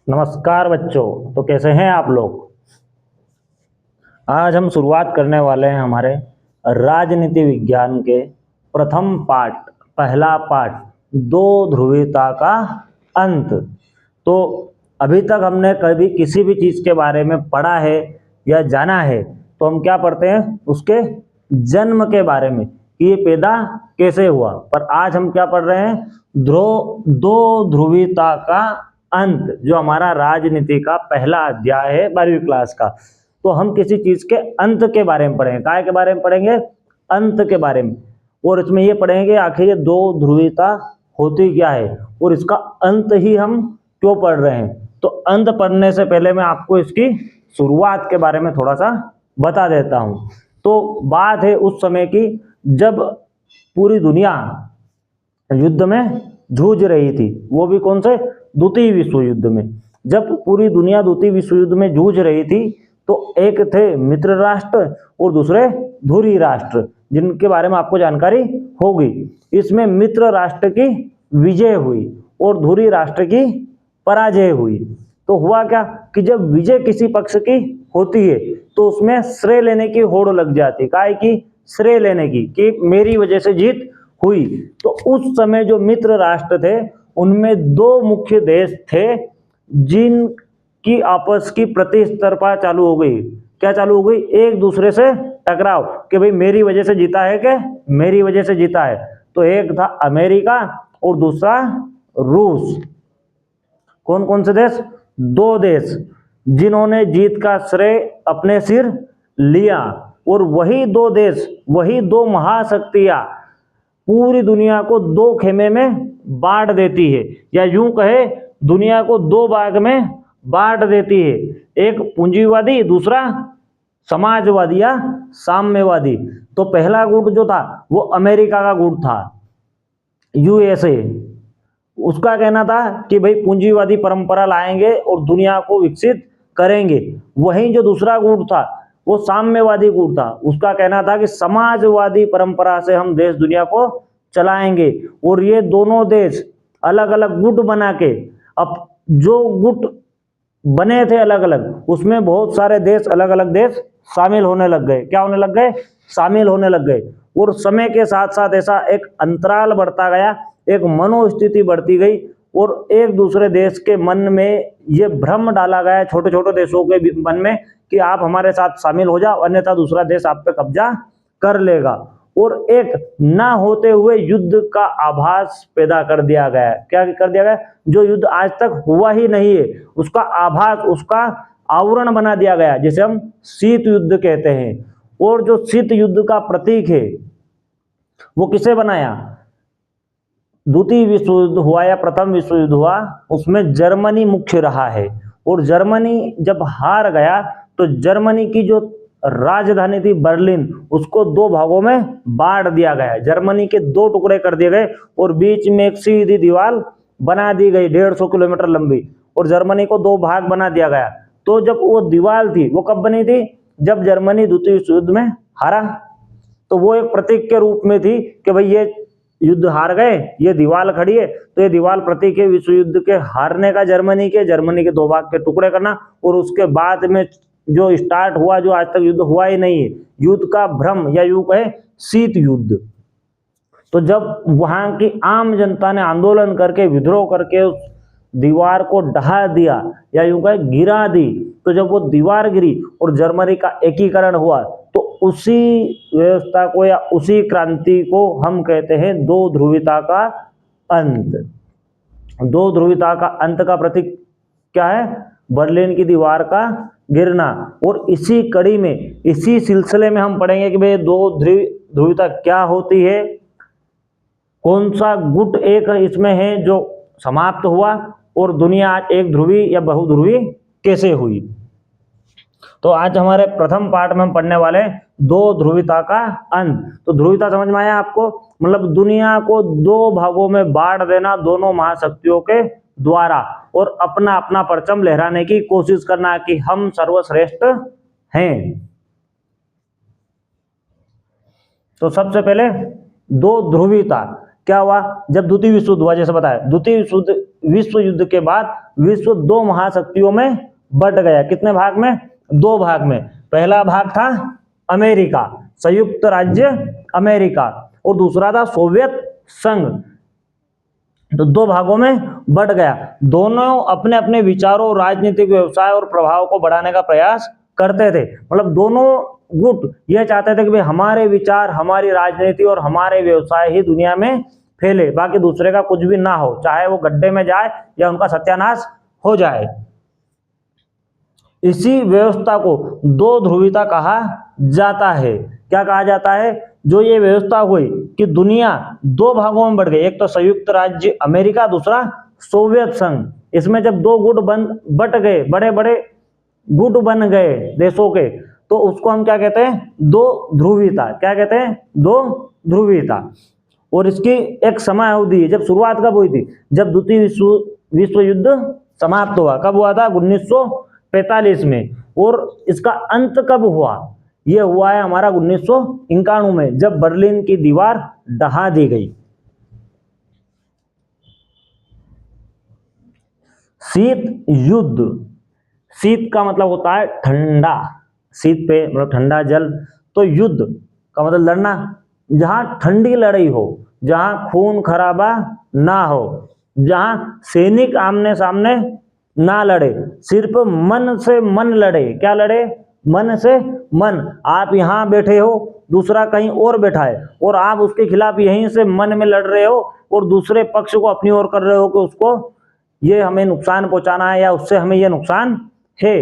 नमस्कार बच्चों। तो कैसे हैं आप लोग। आज हम शुरुआत करने वाले हैं हमारे राजनीति विज्ञान के प्रथम पाठ, पहला पाठ, दो ध्रुवीयता का अंत। तो अभी तक हमने कभी किसी भी चीज़ के बारे में पढ़ा है या जाना है तो हम क्या पढ़ते हैं, उसके जन्म के बारे में कि ये पैदा कैसे हुआ। पर आज हम क्या पढ़ रहे हैं, दो ध्रुवीयता का अंत, जो हमारा राजनीति का पहला अध्याय है 12वीं क्लास का। तो हम किसी चीज के अंत के बारे में पढ़ेंगे। काय के बारे में पढ़ेंगे, अंत के बारे में। और इसमें ये पढ़ेंगे आखिर ये दो ध्रुवीयता होती क्या है और इसका अंत ही हम क्यों पढ़ रहे हैं। तो अंत पढ़ने से पहले मैं आपको इसकी शुरुआत के बारे में थोड़ा सा बता देता हूं। तो बात है उस समय की जब पूरी दुनिया युद्ध में जूझ रही थी। वो भी कौन से, द्वितीय विश्व युद्ध में। जब पूरी दुनिया द्वितीय विश्व युद्ध में जूझ रही थी तो एक थे मित्र राष्ट्र और दूसरे धुरी राष्ट्र, जिनके बारे में आपको जानकारी होगी। इसमें मित्र राष्ट्र की विजय हुई और धुरी राष्ट्र की पराजय हुई। तो हुआ क्या कि जब विजय किसी पक्ष की होती है तो उसमें श्रेय लेने की होड़ लग जाती। काय की, श्रेय लेने की, कि मेरी वजह से जीत हुई। तो उस समय जो मित्र राष्ट्र थे उनमें दो मुख्य देश थे जिनकी आपस की प्रतिस्पर्धा चालू हो गई। क्या चालू हो गई, एक दूसरे से टकराव कि भाई मेरी वजह से जीता है कि मेरी वजह से जीता है। तो एक था अमेरिका और दूसरा रूस। कौन कौन से देश, दो देश जिन्होंने जीत का श्रेय अपने सिर लिया। और वही दो देश, वही दो महाशक्तियां पूरी दुनिया को दो खेमे में बांट देती है, या यूं कहे दुनिया को दो भाग में बांट देती है। एक पूंजीवादी, दूसरा समाजवादी या साम्यवादी। तो पहला गुट जो था वो अमेरिका का गुट था, यूएसए। उसका कहना था कि भाई पूंजीवादी परंपरा लाएंगे और दुनिया को विकसित करेंगे। वहीं जो दूसरा गुट था वो साम्यवादी गुट था। उसका कहना था कि समाजवादी परंपरा से हम देश दुनिया को चलाएंगे। और ये दोनों देश अलग अलग गुट बना के, अब जो गुट बने थे अलग अलग, उसमें बहुत सारे देश, अलग अलग देश शामिल होने लग गए। क्या होने लग गए, शामिल होने लग गए। और समय के साथ साथ ऐसा एक अंतराल बढ़ता गया, एक मनोस्थिति बढ़ती गई और एक दूसरे देश के मन में ये भ्रम डाला गया, छोटे छोटे देशों के मन में, कि आप हमारे साथ शामिल हो जाओ अन्यथा दूसरा देश आप पे कब्जा कर लेगा। और एक ना होते हुए युद्ध का आभास पैदा कर दिया गया। क्या कर दिया गया, जो युद्ध आज तक हुआ ही नहीं है उसका आभास, उसका आवरण बना दिया गया, जिसे हम शीत युद्ध कहते हैं। और जो शीत युद्ध का प्रतीक है वो किसे बनाया, द्वितीय विश्व युद्ध हुआ या प्रथम विश्व युद्ध हुआ, उसमें जर्मनी मुख्य रहा है। और जर्मनी जब हार गया तो जर्मनी की जो राजधानी थी बर्लिन, उसको दो भागों में बांट दिया गया। जर्मनी के दो टुकड़े कर दिए गए और बीच में एक सीधी दीवार बना दी गई 150 किलोमीटर लंबी, और जर्मनी को दो भाग बना दिया गया। तो जब वो दीवार थी वो कब बनी थी, जब जर्मनी द्वितीय विश्व युद्ध में हारा। तो वो एक प्रतीक के रूप में थी कि भाई ये युद्ध हार गए, ये दीवार खड़ी है, तो ये दीवार प्रतीक है विश्व युद्ध के हारने का, जर्मनी के दो भाग के टुकड़े करना। और उसके बाद में जो स्टार्ट हुआ, जो आज तक युद्ध हुआ ही नहीं है, युद्ध का भ्रम, या यूं कहे शीत युद्ध। तो जब वहां की आम जनता ने आंदोलन करके, विद्रोह करके उस दीवार को ढहा दिया, या यूं कहे गिरा दी, तो जब वो दीवार गिरी और जर्मनी का एकीकरण हुआ, तो उसी व्यवस्था को या उसी क्रांति को हम कहते हैं दो ध्रुवीयता का अंत। दो ध्रुवीयता का अंत का प्रतीक क्या है, बर्लिन की दीवार का गिरना। और इसी कड़ी में, इसी सिलसिले में हम पढ़ेंगे कि भाई दो ध्रुवीयता क्या होती है, कौन सा गुट एक इसमें है जो समाप्त हुआ, और दुनिया आज एक ध्रुवी या बहुध्रुवी कैसे हुई। तो आज हमारे प्रथम पाठ में हम पढ़ने वाले दो ध्रुवीयता का अंत। तो ध्रुवीयता समझ में आया आपको, मतलब दुनिया को दो भागों में बांट देना दोनों महाशक्तियों के द्वारा, और अपना अपना परचम लहराने की कोशिश करना कि हम सर्वश्रेष्ठ हैं। तो सबसे पहले दो ध्रुवीयता क्या हुआ, जब द्वितीय विश्व युद्ध हुआ, जैसे बताया द्वितीय विश्व युद्ध के बाद विश्व दो महाशक्तियों में बट गया। कितने भाग में, दो भाग में। पहला भाग था अमेरिका, संयुक्त राज्य अमेरिका, और दूसरा था सोवियत संघ। तो दो भागों में बट गया। दोनों अपने अपने विचारों, राजनीतिक, व्यवसाय और प्रभाव को बढ़ाने का प्रयास करते थे। मतलब दोनों गुट यह चाहते थे कि भाई हमारे विचार, हमारी राजनीति और हमारे व्यवसाय ही दुनिया में फैले, बाकी दूसरे का कुछ भी ना हो, चाहे वो गड्ढे में जाए या उनका सत्यानाश हो जाए। इसी व्यवस्था को दो ध्रुवीयता कहा जाता है। क्या कहा जाता है, जो ये व्यवस्था हुई कि दुनिया दो भागों में बढ़ गई, एक तो संयुक्त राज्य अमेरिका, दूसरा सोवियत संघ। इसमें जब दो गुट बट गए, बड़े बड़े गुट बन गए देशों के, तो उसको हम क्या कहते हैं, दो ध्रुवीयता। क्या कहते हैं, दो ध्रुवीयता। और इसकी एक समय अवधि, जब शुरुआत कब हुई थी, जब द्वितीय विश्व युद्ध समाप्त हुआ। कब हुआ था, 1945 में। और इसका अंत कब हुआ, यह हुआ है हमारा 1991 में, जब बर्लिन की दीवार ढहा दी गई। शीत युद्ध, शीत का मतलब होता है ठंडा, शीत पे मतलब ठंडा जल, तो युद्ध का मतलब लड़ना, जहां ठंडी लड़ाई हो, जहां खून खराबा ना हो, जहां सैनिक आमने सामने ना लड़े, सिर्फ मन से मन लड़े। क्या लड़े, मन से मन। आप यहां बैठे हो, दूसरा कहीं और बैठा है, और आप उसके खिलाफ यहीं से मन में लड़ रहे हो, और दूसरे पक्ष को अपनी ओर कर रहे हो कि उसको ये हमें नुकसान पहुंचाना है या उससे हमें ये नुकसान है।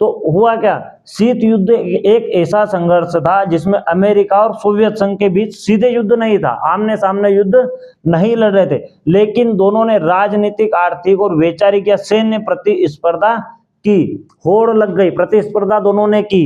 तो हुआ क्या, शीत युद्ध एक ऐसा संघर्ष था जिसमें अमेरिका और सोवियत संघ के बीच सीधे युद्ध नहीं था, आमने सामने युद्ध नहीं लड़ रहे थे, लेकिन दोनों ने राजनीतिक, आर्थिक और वैचारिक या सैन्य प्रतिस्पर्धा की। होड़ लग गई, प्रतिस्पर्धा दोनों ने की।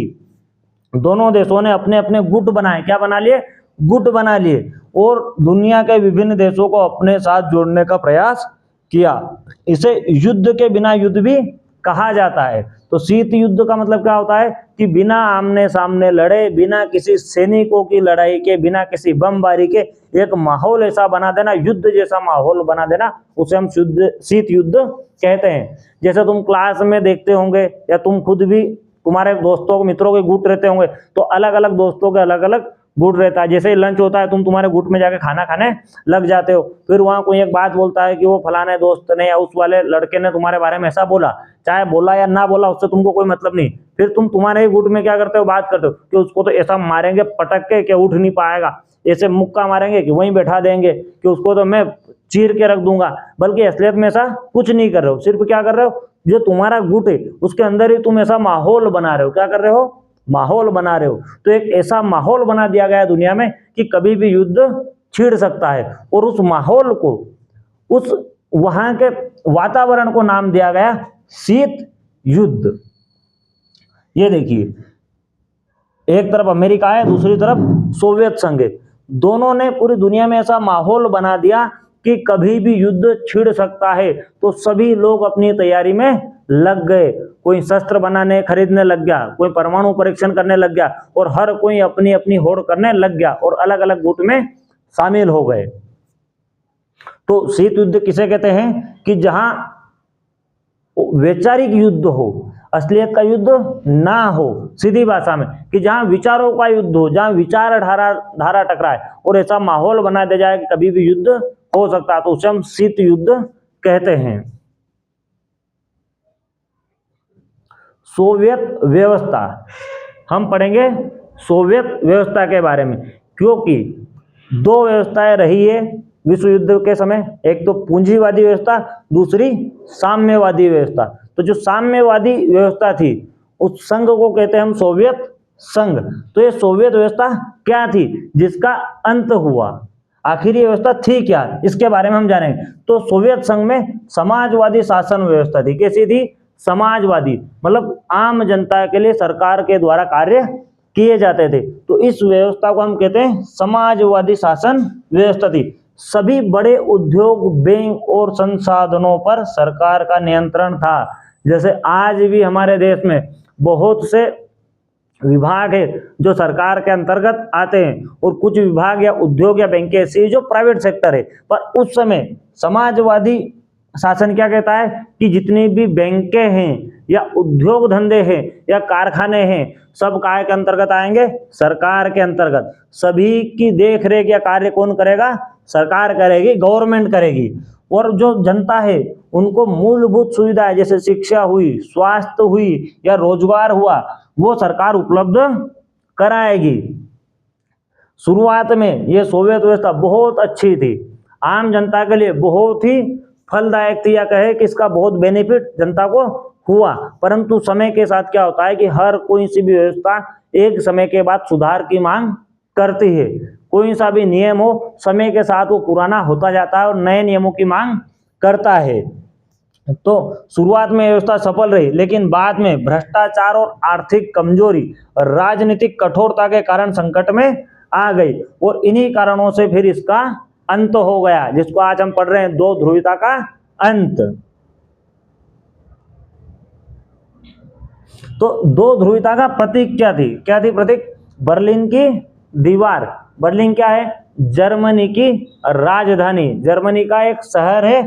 दोनों देशों ने अपने अपने गुट बनाए। क्या बना लिए, गुट बना लिए, और दुनिया के विभिन्न देशों को अपने साथ जोड़ने का प्रयास किया। इसे युद्ध के बिना युद्ध भी कहा जाता है। तो शीत युद्ध का मतलब क्या होता है कि बिना आमने सामने लड़े, बिना किसी सैनिकों की लड़ाई के, बिना किसी बमबारी के एक माहौल ऐसा बना देना, युद्ध जैसा माहौल बना देना, उसे हम शीत युद्ध कहते हैं। जैसे तुम क्लास में देखते होंगे, या तुम खुद भी, तुम्हारे दोस्तों मित्रों के गुट रहते होंगे, तो अलग अलग दोस्तों के अलग अलग गुट रहता है। जैसे लंच होता है, तुम तुम्हारे गुट में जाके खाना खाने लग जाते हो, फिर वहां कोई एक बात बोलता है कि वो फलाने दोस्त ने या उस वाले लड़के ने तुम्हारे बारे में ऐसा बोला, चाहे बोला या ना बोला उससे तुमको कोई मतलब नहीं, फिर तुम तुम्हारे ही गुट में क्या करते हो, बात करते हो कि उसको तो ऐसा मारेंगे पटक के कि उठ नहीं पाएगा, ऐसे मुक्का मारेंगे कि वहीं बैठा देंगे, कि उसको तो मैं चीर के रख दूंगा। बल्कि असलियत में ऐसा कुछ नहीं कर रहे हो, सिर्फ क्या कर रहे हो, जो तुम्हारा गुट है उसके अंदर ही तुम ऐसा माहौल बना रहे हो। क्या कर रहे हो, माहौल बना रहे हो। तो एक ऐसा माहौल बना दिया गया है दुनिया में कि कभी भी युद्ध छिड़ सकता है, और उस माहौल को, उस वहां के वातावरण को नाम दिया गया शीत युद्ध। ये देखिए, एक तरफ अमेरिका है, दूसरी तरफ सोवियत संघ है। दोनों ने पूरी दुनिया में ऐसा माहौल बना दिया कि कभी भी युद्ध छिड़ सकता है। तो सभी लोग अपनी तैयारी में लग गए, कोई शस्त्र बनाने खरीदने लग गया, कोई परमाणु परीक्षण करने लग गया, और हर कोई अपनी अपनी होड़ करने लग गया, और अलग अलग गुट में शामिल हो गए। तो शीत युद्ध किसे कहते हैं कि जहां वैचारिक युद्ध हो, असलियत का युद्ध ना हो, सीधी भाषा में कि जहां विचारों का युद्ध हो, जहां विचार धारा टकराए, और ऐसा माहौल बना दिया जाए कि कभी भी युद्ध हो सकता है, तो उसे हम शीत युद्ध कहते हैं। सोवियत व्यवस्था, हम पढ़ेंगे सोवियत व्यवस्था के बारे में, क्योंकि दो व्यवस्थाएं रही है विश्व युद्ध के समय, एक तो पूंजीवादी व्यवस्था, दूसरी साम्यवादी व्यवस्था। तो जो साम्यवादी व्यवस्था थी, उस संघ को कहते हैं हम सोवियत संघ। तो ये सोवियत व्यवस्था क्या थी जिसका अंत हुआ, आखिर ये व्यवस्था थी क्या, इसके बारे में हम जानेंगे। तो सोवियत संघ में समाजवादी शासन व्यवस्था थी। कैसी थी, समाजवादी, मतलब आम जनता के लिए सरकार के द्वारा कार्य किए जाते थे। तो इस व्यवस्था को हम कहते हैं समाजवादी शासन व्यवस्था थी। सभी बड़े उद्योग, बैंक और संसाधनों पर सरकार का नियंत्रण था। जैसे आज भी हमारे देश में बहुत से विभाग है जो सरकार के अंतर्गत आते हैं और कुछ विभाग या उद्योग या बैंकें ऐसी जो प्राइवेट सेक्टर है। पर उस समय समाजवादी शासन क्या कहता है कि जितनी भी बैंकें हैं या उद्योग धंधे हैं या कारखाने हैं सब काय के अंतर्गत आएंगे, सरकार के अंतर्गत। सभी की देख रेख या कार्य कौन करेगा? सरकार करेगी, गवर्नमेंट करेगी। और जो जनता है उनको मूलभूत सुविधाएं जैसे शिक्षा हुई, स्वास्थ्य हुई या रोजगार हुआ वो सरकार उपलब्ध कराएगी। शुरुआत में ये सोवियत व्यवस्था बहुत अच्छी थी, आम जनता के लिए बहुत ही फलदायक थी, या कहे कि इसका बहुत बेनिफिट जनता को हुआ। परंतु समय के साथ क्या होता है कि हर कोई सी भी व्यवस्था एक समय के बाद सुधार की मांग करती है। कोई सा भी नियम हो समय के साथ वो पुराना होता जाता है और नए नियमों की मांग करता है। तो शुरुआत में व्यवस्था सफल रही, लेकिन बाद में भ्रष्टाचार और आर्थिक कमजोरी, राजनीतिक कठोरता के कारण संकट में आ गई और इन्हीं कारणों से फिर इसका अंत हो गया, जिसको आज हम पढ़ रहे हैं दो ध्रुवीयता का अंत। तो दो ध्रुवीयता का प्रतीक क्या थी? क्या थी प्रतीक? बर्लिन की दीवार। बर्लिन क्या है? जर्मनी की राजधानी, जर्मनी का एक शहर है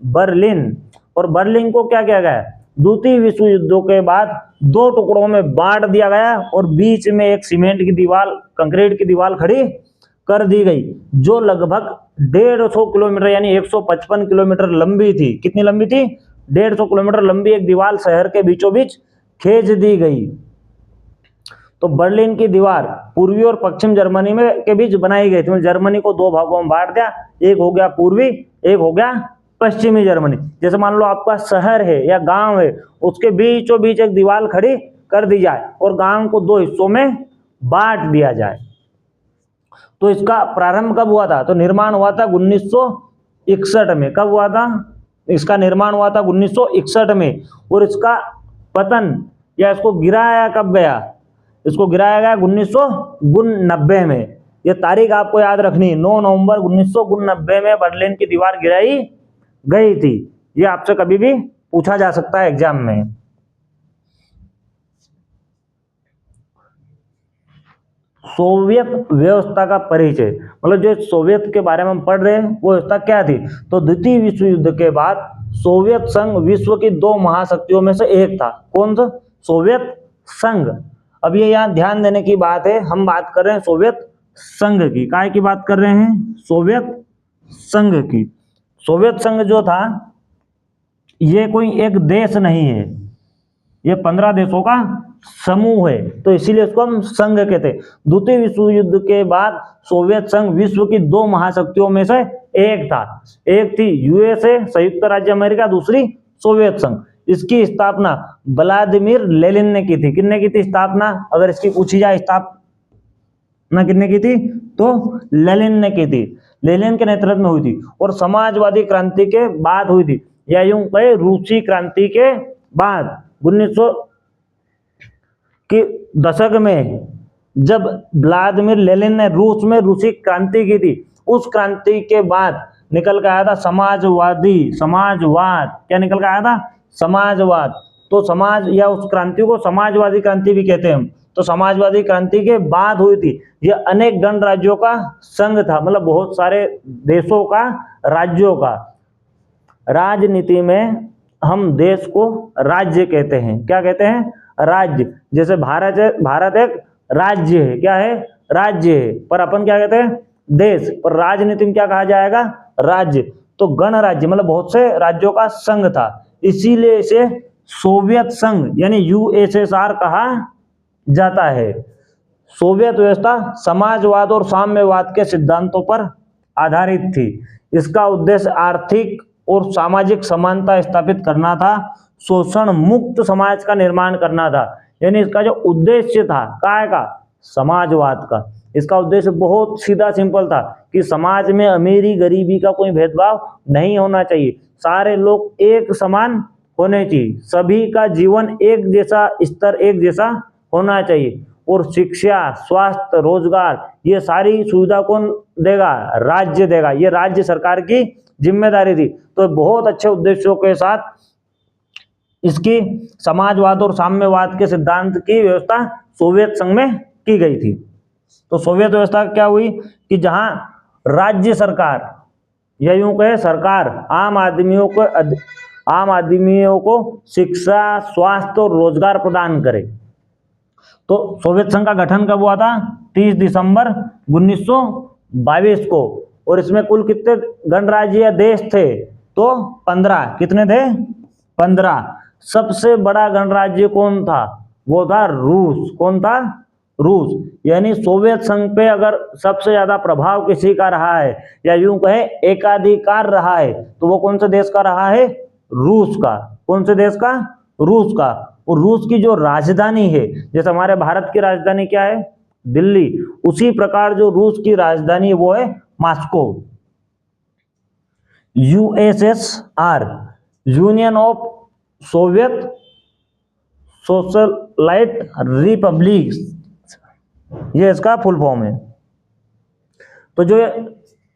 बर्लिन। और बर्लिन को क्या किया गया? द्वितीय विश्व युद्ध के बाद दो टुकड़ों में बांट दिया गया और बीच में एक सीमेंट की दीवार, कंक्रीट की दीवार खड़ी कर दी गई, जो लगभग 150 किलोमीटर यानी 155 किलोमीटर लंबी थी। कितनी लंबी थी? 150 किलोमीटर लंबी एक दीवार शहर के बीचों बीच खींच दी गई। तो बर्लिन की दीवार पूर्वी और पश्चिम जर्मनी में के बीच बनाई गई थी। जर्मनी को दो भागों में बांट दिया, एक हो गया पूर्वी, एक हो गया पश्चिमी जर्मनी। जैसे मान लो आपका शहर है या गांव है, उसके बीचों बीच एक दीवार खड़ी कर दी जाए और गांव को दो हिस्सों में बांट दिया जाए। तो इसका प्रारंभ कब हुआ था? तो निर्माण हुआ था 1961 में। कब हुआ था? इसका निर्माण हुआ था 1961 में। और इसका पतन या इसको गिराया कब गया? इसको गिराया गया 1990 में। यह तारीख आपको याद रखनी है, 9 नवंबर 1990 में बर्लिन की दीवार गिराई गई थी। यह आपसे कभी भी पूछा जा सकता है एग्जाम में। सोवियत व्यवस्था का परिचय, मतलब जो सोवियत के बारे में हम पढ़ रहे हैं वो व्यवस्था क्या थी? तो द्वितीय विश्व युद्ध के बाद सोवियत संघ विश्व की दो महाशक्तियों में से एक था। कौन सा? सोवियत संघ। अब ये यहाँ ध्यान देने की बात है, हम बात कर रहे हैं सोवियत संघ की। काय की बात कर रहे हैं? सोवियत संघ की। सोवियत संघ जो था ये कोई एक देश नहीं है, ये 15 देशों का समूह है, तो इसीलिए इसको हम संघ कहते हैं। द्वितीय विश्व युद्ध के बाद सोवियत संघ विश्व की दो महाशक्तियों में से एक था। एक थी यूएसए, संयुक्त राज्य अमेरिका, दूसरी सोवियत संघ। इसकी स्थापना व्लादिमीर लेनिन ने की थी। किसने की थी स्थापना? अगर इसकी पूछी जाए स्थापना किसने की थी तो लेनिन ने की थी। लेनिन के नेतृत्व में हुई थी और समाजवादी क्रांति के बाद हुई थी, या यूं कहे रूसी क्रांति के बाद 1900 के दशक में जब व्लादिमीर लेनिन ने रूस में रूसी क्रांति की थी, उस क्रांति के बाद निकल के आया था समाजवाद। क्या निकल के आया था? समाजवाद। तो समाज या उस क्रांति को समाजवादी क्रांति भी कहते हैं। तो समाजवादी क्रांति के बाद हुई थी। यह अनेक गणराज्यों का संघ था, मतलब बहुत सारे देशों का, राज्यों का। राजनीति में हम देश को राज्य कहते हैं। क्या कहते हैं? राज्य। जैसे भारत है, भारत एक राज्य है। क्या है? राज्य है। पर अपन क्या कहते हैं? देश। पर राजनीति में क्या कहा जाएगा? राज्य। तो गणराज्य मतलब बहुत से राज्यों का संघ था, इसीलिए इसे सोवियत संघ यानी यूएसएसआर कहा जाता है। सोवियत व्यवस्था समाजवाद और साम्यवाद के सिद्धांतों पर आधारित थी। इसका उद्देश्य आर्थिक और सामाजिक समानता स्थापित करना था, शोषण मुक्त समाज का निर्माण करना था। यानी इसका जो उद्देश्य था काय का? समाजवाद का। इसका उद्देश्य बहुत सीधा सिंपल था कि समाज में अमीरी गरीबी का कोई भेदभाव नहीं होना चाहिए, सारे लोग एक समान होने चाहिए, सभी का जीवन एक जैसा स्तर एक जैसा होना चाहिए। और शिक्षा, स्वास्थ्य, रोजगार ये सारी सुविधा कौन देगा? राज्य देगा। ये राज्य सरकार की जिम्मेदारी थी। तो बहुत अच्छे उद्देश्यों के साथ इसकी समाजवाद और साम्यवाद के सिद्धांत की व्यवस्था सोवियत संघ में की गई थी। तो सोवियत व्यवस्था क्या हुई कि जहां राज्य सरकार या यूं कहे सरकार आम आदमियों को शिक्षा, स्वास्थ्य और रोजगार प्रदान करे। तो सोवियत संघ का गठन कब हुआ था? 30 दिसंबर 1922 को। और इसमें कुल कितने गणराज्य या देश थे? तो 15। कितने थे? 15। सबसे बड़ा गणराज्य कौन था? वो था रूस। कौन था? रूस। यानी सोवियत संघ पे अगर सबसे ज्यादा प्रभाव किसी का रहा है या यूं कहे एकाधिकार रहा है तो वो कौन से देश का रहा है? रूस का। कौन से देश का? रूस का। और रूस की जो राजधानी है, जैसे हमारे भारत की राजधानी क्या है? दिल्ली। उसी प्रकार जो रूस की राजधानी है वो है Moscow. USSR, union of Soviet socialite Republic, ये इसका फुल फॉर्म है। तो जो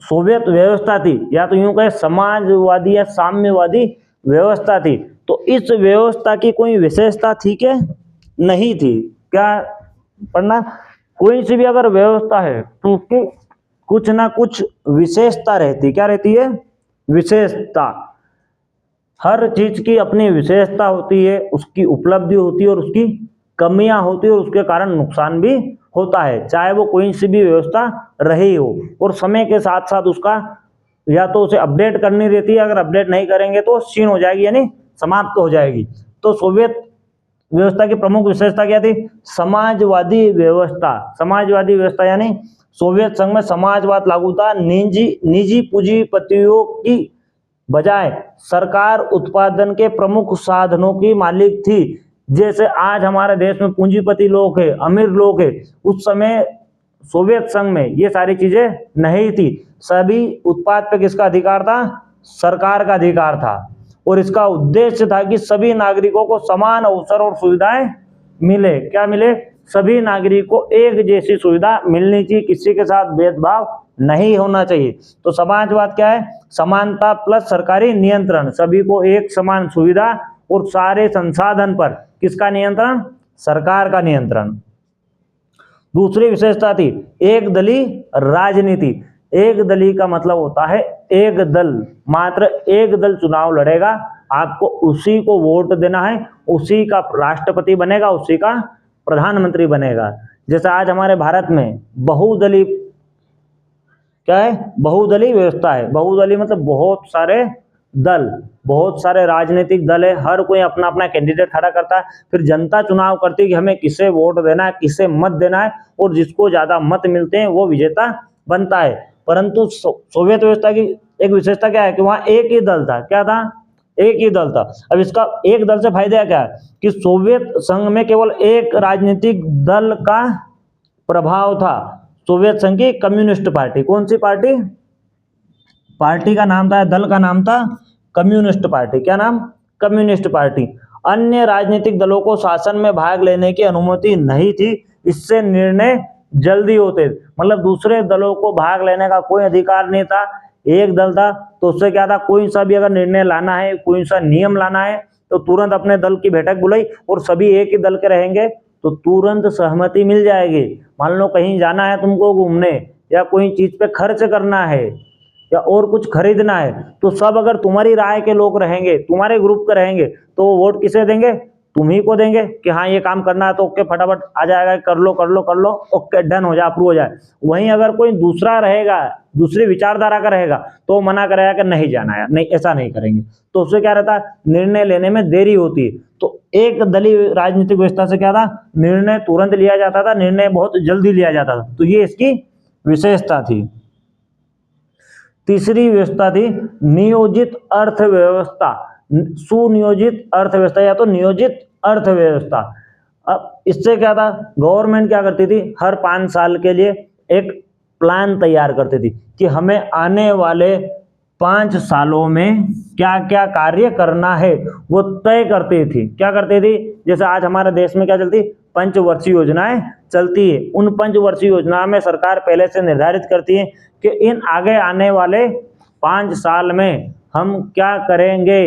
सोवियत व्यवस्था थी, या तो यूं कहे समाजवादी या साम्यवादी व्यवस्था थी, तो इस व्यवस्था की कोई विशेषता थी क्या? नहीं थी। क्या पढ़ना? कोई सी भी अगर व्यवस्था है तो उसकी कुछ ना कुछ विशेषता रहती। क्या रहती है? विशेषता। हर चीज की अपनी विशेषता होती है, उसकी उपलब्धि होती है और उसकी कमियां होती है और उसके कारण नुकसान भी होता है, चाहे वो कोई सी भी व्यवस्था रही हो। और समय के साथ साथ उसका या तो उसे अपडेट करनी रहती है, अगर अपडेट नहीं करेंगे तो क्षीण हो जाएगी यानी समाप्त हो जाएगी। तो सोवियत व्यवस्था की प्रमुख विशेषता क्या थी? समाजवादी व्यवस्था। समाजवादी व्यवस्था यानी सोवियत संघ में समाजवाद लागू था। निजी पूंजीपतियों की बजाय सरकार उत्पादन के प्रमुख साधनों की मालिक थी। जैसे आज हमारे देश में पूंजीपति लोग हैं, अमीर लोग हैं, उस समय सोवियत संघ में ये सारी चीजें नहीं थी। सभी उत्पाद पे किसका अधिकार था? सरकार का अधिकार था। और इसका उद्देश्य था कि सभी नागरिकों को समान अवसर और सुविधाएं मिले। क्या मिले? सभी नागरिकों को एक जैसी सुविधा मिलनी चाहिए, किसी के साथ भेदभाव नहीं होना चाहिए। तो समाजवाद क्या है? समानता प्लस सरकारी नियंत्रण। सभी को एक समान सुविधा और सारे संसाधन पर किसका नियंत्रण? सरकार का नियंत्रण। दूसरी विशेषता थी एक दलीय राजनीति। एक दलीय का मतलब होता है एक दल, मात्र एक दल चुनाव लड़ेगा, आपको उसी को वोट देना है, उसी का राष्ट्रपति बनेगा, उसी का प्रधानमंत्री बनेगा। जैसे आज हमारे भारत में बहुदलीय क्या है? बहुदलीय व्यवस्था है। बहुदलीय मतलब बहुत सारे दल, बहुत सारे राजनीतिक दल है, हर कोई अपना अपना कैंडिडेट खड़ा करता है, फिर जनता चुनाव करती है कि हमें किसे वोट देना है, किसे मत देना है, और जिसको ज्यादा मत मिलते हैं वो विजेता बनता है। परंतु सोवियत व्यवस्था की एक विशेषता क्या है कि वहां एक ही दल था। क्या था? एक ही दल था। अब इसका एक दल से फायदा क्या है कि सोवियत संघ में केवल एक राजनीतिक दल का प्रभाव था, सोवियत संघ की कम्युनिस्ट पार्टी। कौन सी पार्टी? पार्टी का नाम था, दल का नाम था कम्युनिस्ट पार्टी। क्या नाम? Communist party. अन्य राजनीतिक दलों को शासन में भाग लेने की अनुमति नहीं थी, इससे निर्णय जल्दी होते। मतलब दूसरे दलों को भाग लेने का कोई अधिकार नहीं था। एक दल था तो उससे क्या था, कोई सा भी अगर निर्णय लाना है, कोई सा नियम लाना है, तो तुरंत अपने दल की बैठक बुलाई और सभी एक ही दल के रहेंगे तो तुरंत सहमति मिल जाएगी। मान लो कहीं जाना है तुमको घूमने, या कोई चीज पे खर्च करना है, या और कुछ खरीदना है, तो सब अगर तुम्हारी राय के लोग रहेंगे, तुम्हारे ग्रुप के रहेंगे, तो वोट किसे देंगे? तुम ही को देंगे कि हाँ ये काम करना है तो ओके फटाफट आ जाएगा, कर लो कर लो कर लो, ओके डन हो जाए, अप्रूव हो जाए। वहीं अगर कोई दूसरा रहेगा, दूसरी विचारधारा का रहेगा, तो मना करेगा कि नहीं जाना है, नहीं ऐसा नहीं करेंगे। तो उससे क्या रहता है? निर्णय लेने में देरी होती है। तो एक दलीय राजनीतिक व्यवस्था से क्या था? निर्णय तुरंत लिया जाता था, निर्णय बहुत जल्दी लिया जाता था। तो ये इसकी विशेषता थी। तीसरी व्यवस्था थी नियोजित अर्थव्यवस्था। सुनियोजित अर्थव्यवस्था या तो नियोजित अर्थव्यवस्था। अब इससे क्या था? गवर्नमेंट क्या करती थी? हर 5 साल के लिए एक प्लान तैयार करती थी कि हमें आने वाले 5 सालों में क्या क्या कार्य करना है, वो तय करती थी। क्या करती थी? जैसे आज हमारे देश में क्या चलती? पंचवर्षीय योजनाएं चलती है। उन पंचवर्षीय योजनाओं में सरकार पहले से निर्धारित करती है कि इन आगे आने वाले 5 साल में हम क्या करेंगे।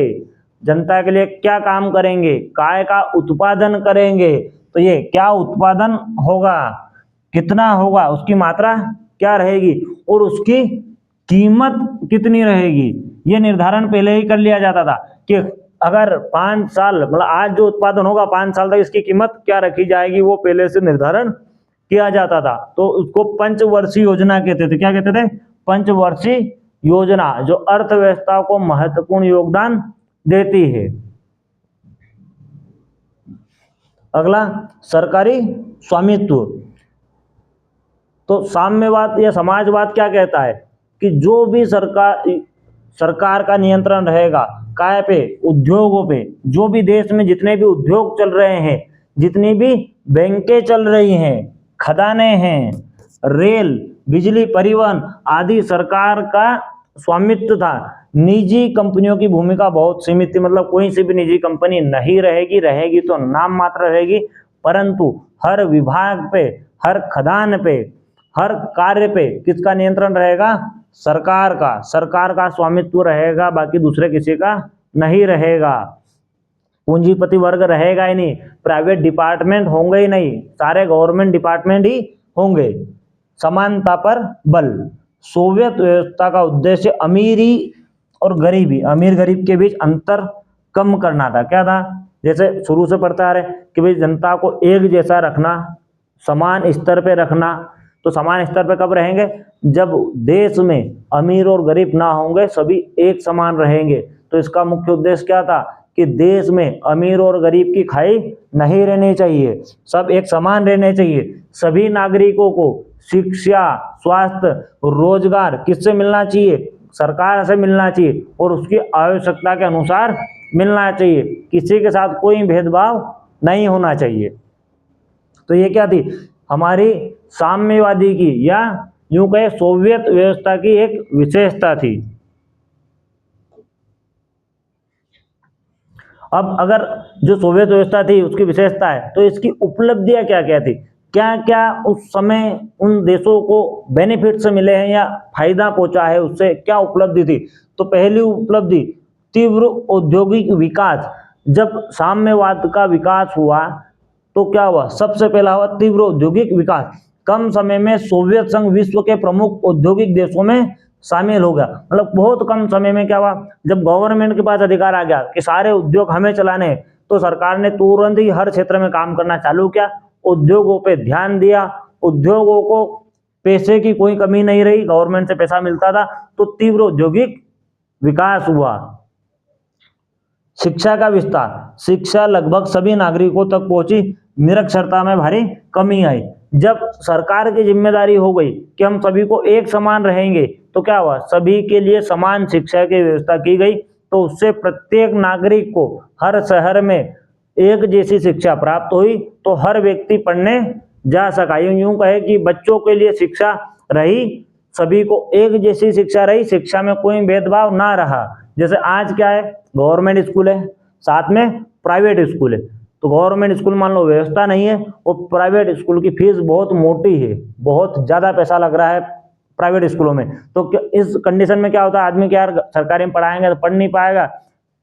जनता के लिए क्या काम करेंगे, काय का उत्पादन करेंगे, तो ये क्या उत्पादन होगा, कितना होगा, उसकी मात्रा क्या रहेगी और उसकी कीमत कितनी रहेगी, ये निर्धारण पहले ही कर लिया जाता था कि अगर 5 साल मतलब आज जो उत्पादन होगा 5 साल तक इसकी कीमत क्या रखी जाएगी, वो पहले से निर्धारण किया जाता था। तो उसको पंचवर्षीय योजना कहते थे। क्या कहते थे? पंचवर्षीय योजना, जो अर्थव्यवस्था को महत्वपूर्ण योगदान देती है। अगला, सरकारी स्वामित्व। तो साम्यवाद या समाजवाद क्या कहता है कि जो भी सरकार का नियंत्रण रहेगा काय पे, उद्योगों पे, जो भी देश में जितने भी उद्योग चल रहे हैं, जितनी भी बैंकें चल रही हैं, खदानें हैं, रेल, बिजली, परिवहन आदि सरकार का स्वामित्व था। निजी कंपनियों की भूमिका बहुत सीमित थी, मतलब कोई सी भी निजी कंपनी नहीं रहेगी, रहेगी तो नाम मात्र रहेगी, परंतु हर विभाग पे, हर खदान पे, हर कार्य पे किसका नियंत्रण रहेगा? सरकार का स्वामित्व रहेगा, बाकी दूसरे किसी का नहीं रहेगा। पूंजीपति वर्ग रहेगा ही नहीं, प्राइवेट डिपार्टमेंट होंगे ही नहीं, सारे गवर्नमेंट डिपार्टमेंट ही होंगे। समानता पर बल। सोवियत व्यवस्था का उद्देश्य अमीरी और गरीबी, अमीर गरीब के बीच अंतर कम करना था। क्या था? जैसे शुरू से पढ़ता आ रहे कि भाई जनता को एक जैसा रखना, समान स्तर पे रखना। तो समान स्तर पे कब रहेंगे? जब देश में अमीर और गरीब ना होंगे, सभी एक समान रहेंगे। तो इसका मुख्य उद्देश्य क्या था कि देश में अमीर और गरीब की खाई नहीं रहनी चाहिए, सब एक समान रहने चाहिए। सभी नागरिकों को शिक्षा, स्वास्थ्य, रोजगार किससे मिलना चाहिए? सरकार से मिलना चाहिए और उसकी आवश्यकता के अनुसार मिलना चाहिए। किसी के साथ कोई भेदभाव नहीं होना चाहिए। तो ये क्या थी? हमारी साम्यवादी की या यूं कहे सोवियत व्यवस्था की एक विशेषता थी। अब अगर जो सोवियत व्यवस्था थी उसकी विशेषता है, तो इसकी उपलब्धियां क्या क्या थी, क्या क्या उस समय उन देशों को बेनिफिट्स मिले हैं या फायदा पहुंचा है, उससे क्या उपलब्धि थी? तो पहली उपलब्धि तीव्र औद्योगिक विकास। जब साम्यवाद का विकास हुआ तो क्या हुआ? सबसे पहला हुआ तीव्र औद्योगिक विकास। कम समय में सोवियत संघ विश्व के प्रमुख औद्योगिक देशों में शामिल हो गया। मतलब बहुत कम समय में क्या हुआ? जब गवर्नमेंट के पास अधिकार आ गया कि सारे उद्योग हमें चलाने हैं, तो सरकार ने तुरंत ही हर क्षेत्र में काम करना चालू किया, उद्योगों पे ध्यान दिया, उद्योगों को पैसे की कोई कमी नहीं रही, गवर्नमेंट से पैसा मिलता था, तो तीव्र औद्योगिक विकास हुआ। शिक्षा का विस्तार। शिक्षा लगभग सभी नागरिकों तक पहुंची, निरक्षरता में भारी कमी आई। जब सरकार की जिम्मेदारी हो गई कि हम सभी को एक समान रहेंगे, तो क्या हुआ? सभी के लिए समान शिक्षा की व्यवस्था की गई। तो उससे प्रत्येक नागरिक को हर शहर में एक जैसी शिक्षा प्राप्त हुई, तो हर व्यक्ति पढ़ने जा सका। यूं कहे कि बच्चों के लिए शिक्षा रही, सभी को एक जैसी शिक्षा रही, शिक्षा में कोई भेदभाव ना रहा। जैसे आज क्या है? गवर्नमेंट स्कूल है, साथ में प्राइवेट स्कूल है। तो गवर्नमेंट स्कूल मान लो व्यवस्था नहीं है, और प्राइवेट स्कूल की फीस बहुत मोटी है, बहुत ज़्यादा पैसा लग रहा है प्राइवेट स्कूलों में। तो इस कंडीशन में क्या होता है? आदमी क्या यार सरकारी में पढ़ाएंगे तो पढ़ नहीं पाएगा,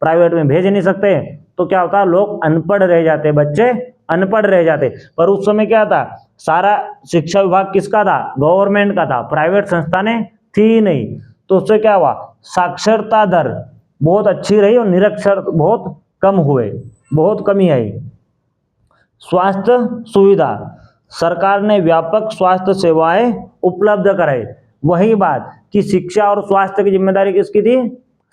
प्राइवेट में भेज नहीं सकते, तो क्या होता है? लोग अनपढ़ रह जाते, बच्चे अनपढ़ रह जाते। पर उस समय क्या था? सारा शिक्षा विभाग किसका था? गवर्नमेंट का था, प्राइवेट संस्थानें थी नहीं। तो उससे क्या हुआ? साक्षरता दर बहुत अच्छी रही और निरक्षर बहुत कम हुए, बहुत कमी आई। स्वास्थ्य सुविधा। सरकार ने व्यापक स्वास्थ्य सेवाएं उपलब्ध कराई। वही बात कि शिक्षा और स्वास्थ्य की जिम्मेदारी किसकी थी?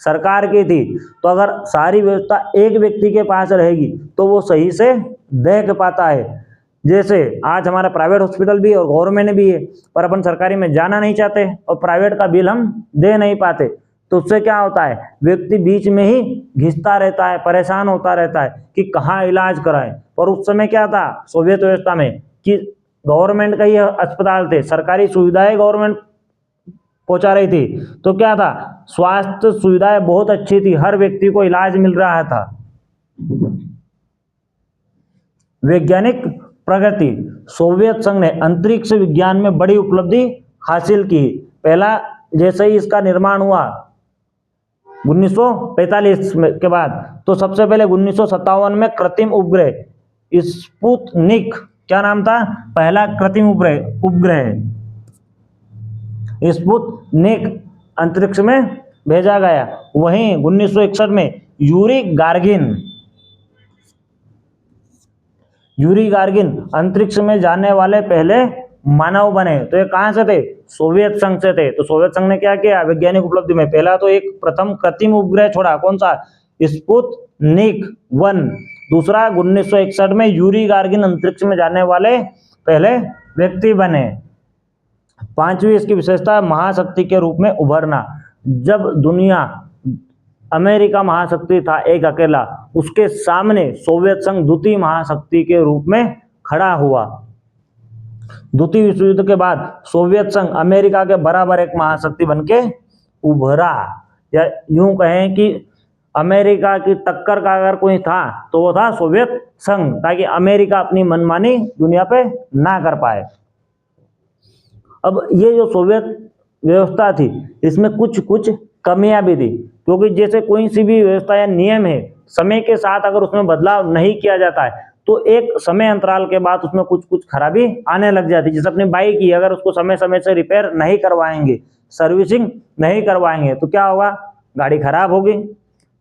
सरकार की थी। तो अगर सारी व्यवस्था एक व्यक्ति के पास रहेगी तो वो सही से देख पाता है। जैसे आज हमारा प्राइवेट हॉस्पिटल भी और गवर्नमेंट भी है, पर अपन सरकारी में जाना नहीं चाहते और प्राइवेट का बिल हम दे नहीं पाते, तो उससे क्या होता है? व्यक्ति बीच में ही घिसता रहता है, परेशान होता रहता है कि कहाँ इलाज कराएं। पर उस समय क्या था सोवियत व्यवस्था में कि गवर्नमेंट का ही अस्पताल थे, सरकारी सुविधाएं गवर्नमेंट पहुंचा रही थी। तो क्या था? स्वास्थ्य सुविधाएं बहुत अच्छी थी, हर व्यक्ति को इलाज मिल रहा था। वैज्ञानिक प्रगति। सोवियत संघ ने अंतरिक्ष विज्ञान में बड़ी उपलब्धि हासिल की। पहला जैसे ही इसका निर्माण हुआ 1945 के बाद, तो सबसे पहले 1957 में कृत्रिम उपग्रह स्पुतनिक, क्या नाम था, पहला कृत्रिम उपग्रह स्पुतनिक अंतरिक्ष में भेजा गया। वहीं 1961 में यूरी गार्गिन अंतरिक्ष में जाने वाले पहले मानव बने। तो ये कहां से थे, सोवियत संघ से थे। तो सोवियत संघ ने क्या किया वैज्ञानिक उपलब्धि में, पहला तो एक प्रथम कृत्रिम उपग्रह छोड़ा, कौन सा, स्पुतनिक 1। दूसरा 1961 में यूरी गार्गिन अंतरिक्ष में जाने वाले पहले व्यक्ति बने। पांचवी इसकी विशेषता महाशक्ति के रूप में उभरना। जब दुनिया अमेरिका महाशक्ति था एक अकेला, उसके सामने सोवियत संघ द्वितीय महाशक्ति के रूप में खड़ा हुआ। द्वितीय विश्व युद्ध के बाद सोवियत संघ अमेरिका के बराबर एक महाशक्ति बनके उभरा, या यूं कहें कि अमेरिका की टक्कर का अगर कोई था तो वो था सोवियत संघ, ताकि अमेरिका अपनी मनमानी दुनिया पे ना कर पाए। अब ये जो सोवियत व्यवस्था थी इसमें कुछ कुछ कमियां भी थी, क्योंकि जैसे कोई सी भी व्यवस्था या नियम है, समय के साथ अगर उसमें बदलाव नहीं किया जाता है तो एक समय अंतराल के बाद उसमें कुछ कुछ खराबी आने लग जाती है। जैसे अपनी बाइक की अगर उसको समय समय से रिपेयर नहीं करवाएंगे, सर्विसिंग नहीं करवाएंगे, तो क्या होगा, गाड़ी खराब होगी।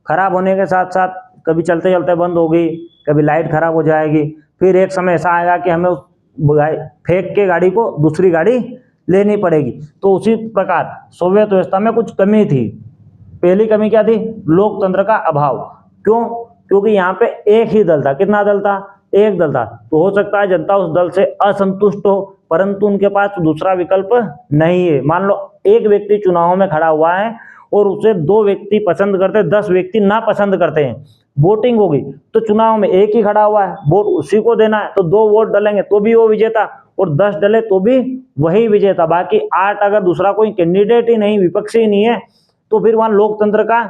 खराब होने के साथ साथ कभी चलते चलते बंद होगी, कभी लाइट खराब हो जाएगी, फिर एक समय ऐसा आएगा कि हमें फेंक के गाड़ी को दूसरी गाड़ी लेनी पड़ेगी। तो उसी प्रकार सोवियत व्यवस्था में कुछ कमी थी। पहली कमी क्या थी, लोकतंत्र का अभाव। क्यों, क्योंकि यहाँ पे एक ही दल था। कितना दल था, एक दल था। तो हो सकता है जनता उस दल से असंतुष्ट हो, परंतु उनके पास दूसरा विकल्प नहीं है। मान लो एक व्यक्ति चुनाव में खड़ा हुआ है और उसे 2 व्यक्ति पसंद करते, 10 व्यक्ति ना पसंद करते हैं, वोटिंग होगी तो चुनाव में एक ही खड़ा हुआ है, वोट उसी को देना है, तो 2 वोट डलेंगे तो भी वो विजेता, और 10 डले तो भी वही विजेता। बाकी 8 अगर दूसरा कोई कैंडिडेट ही नहीं, विपक्षी ही नहीं है, तो फिर वहां लोकतंत्र का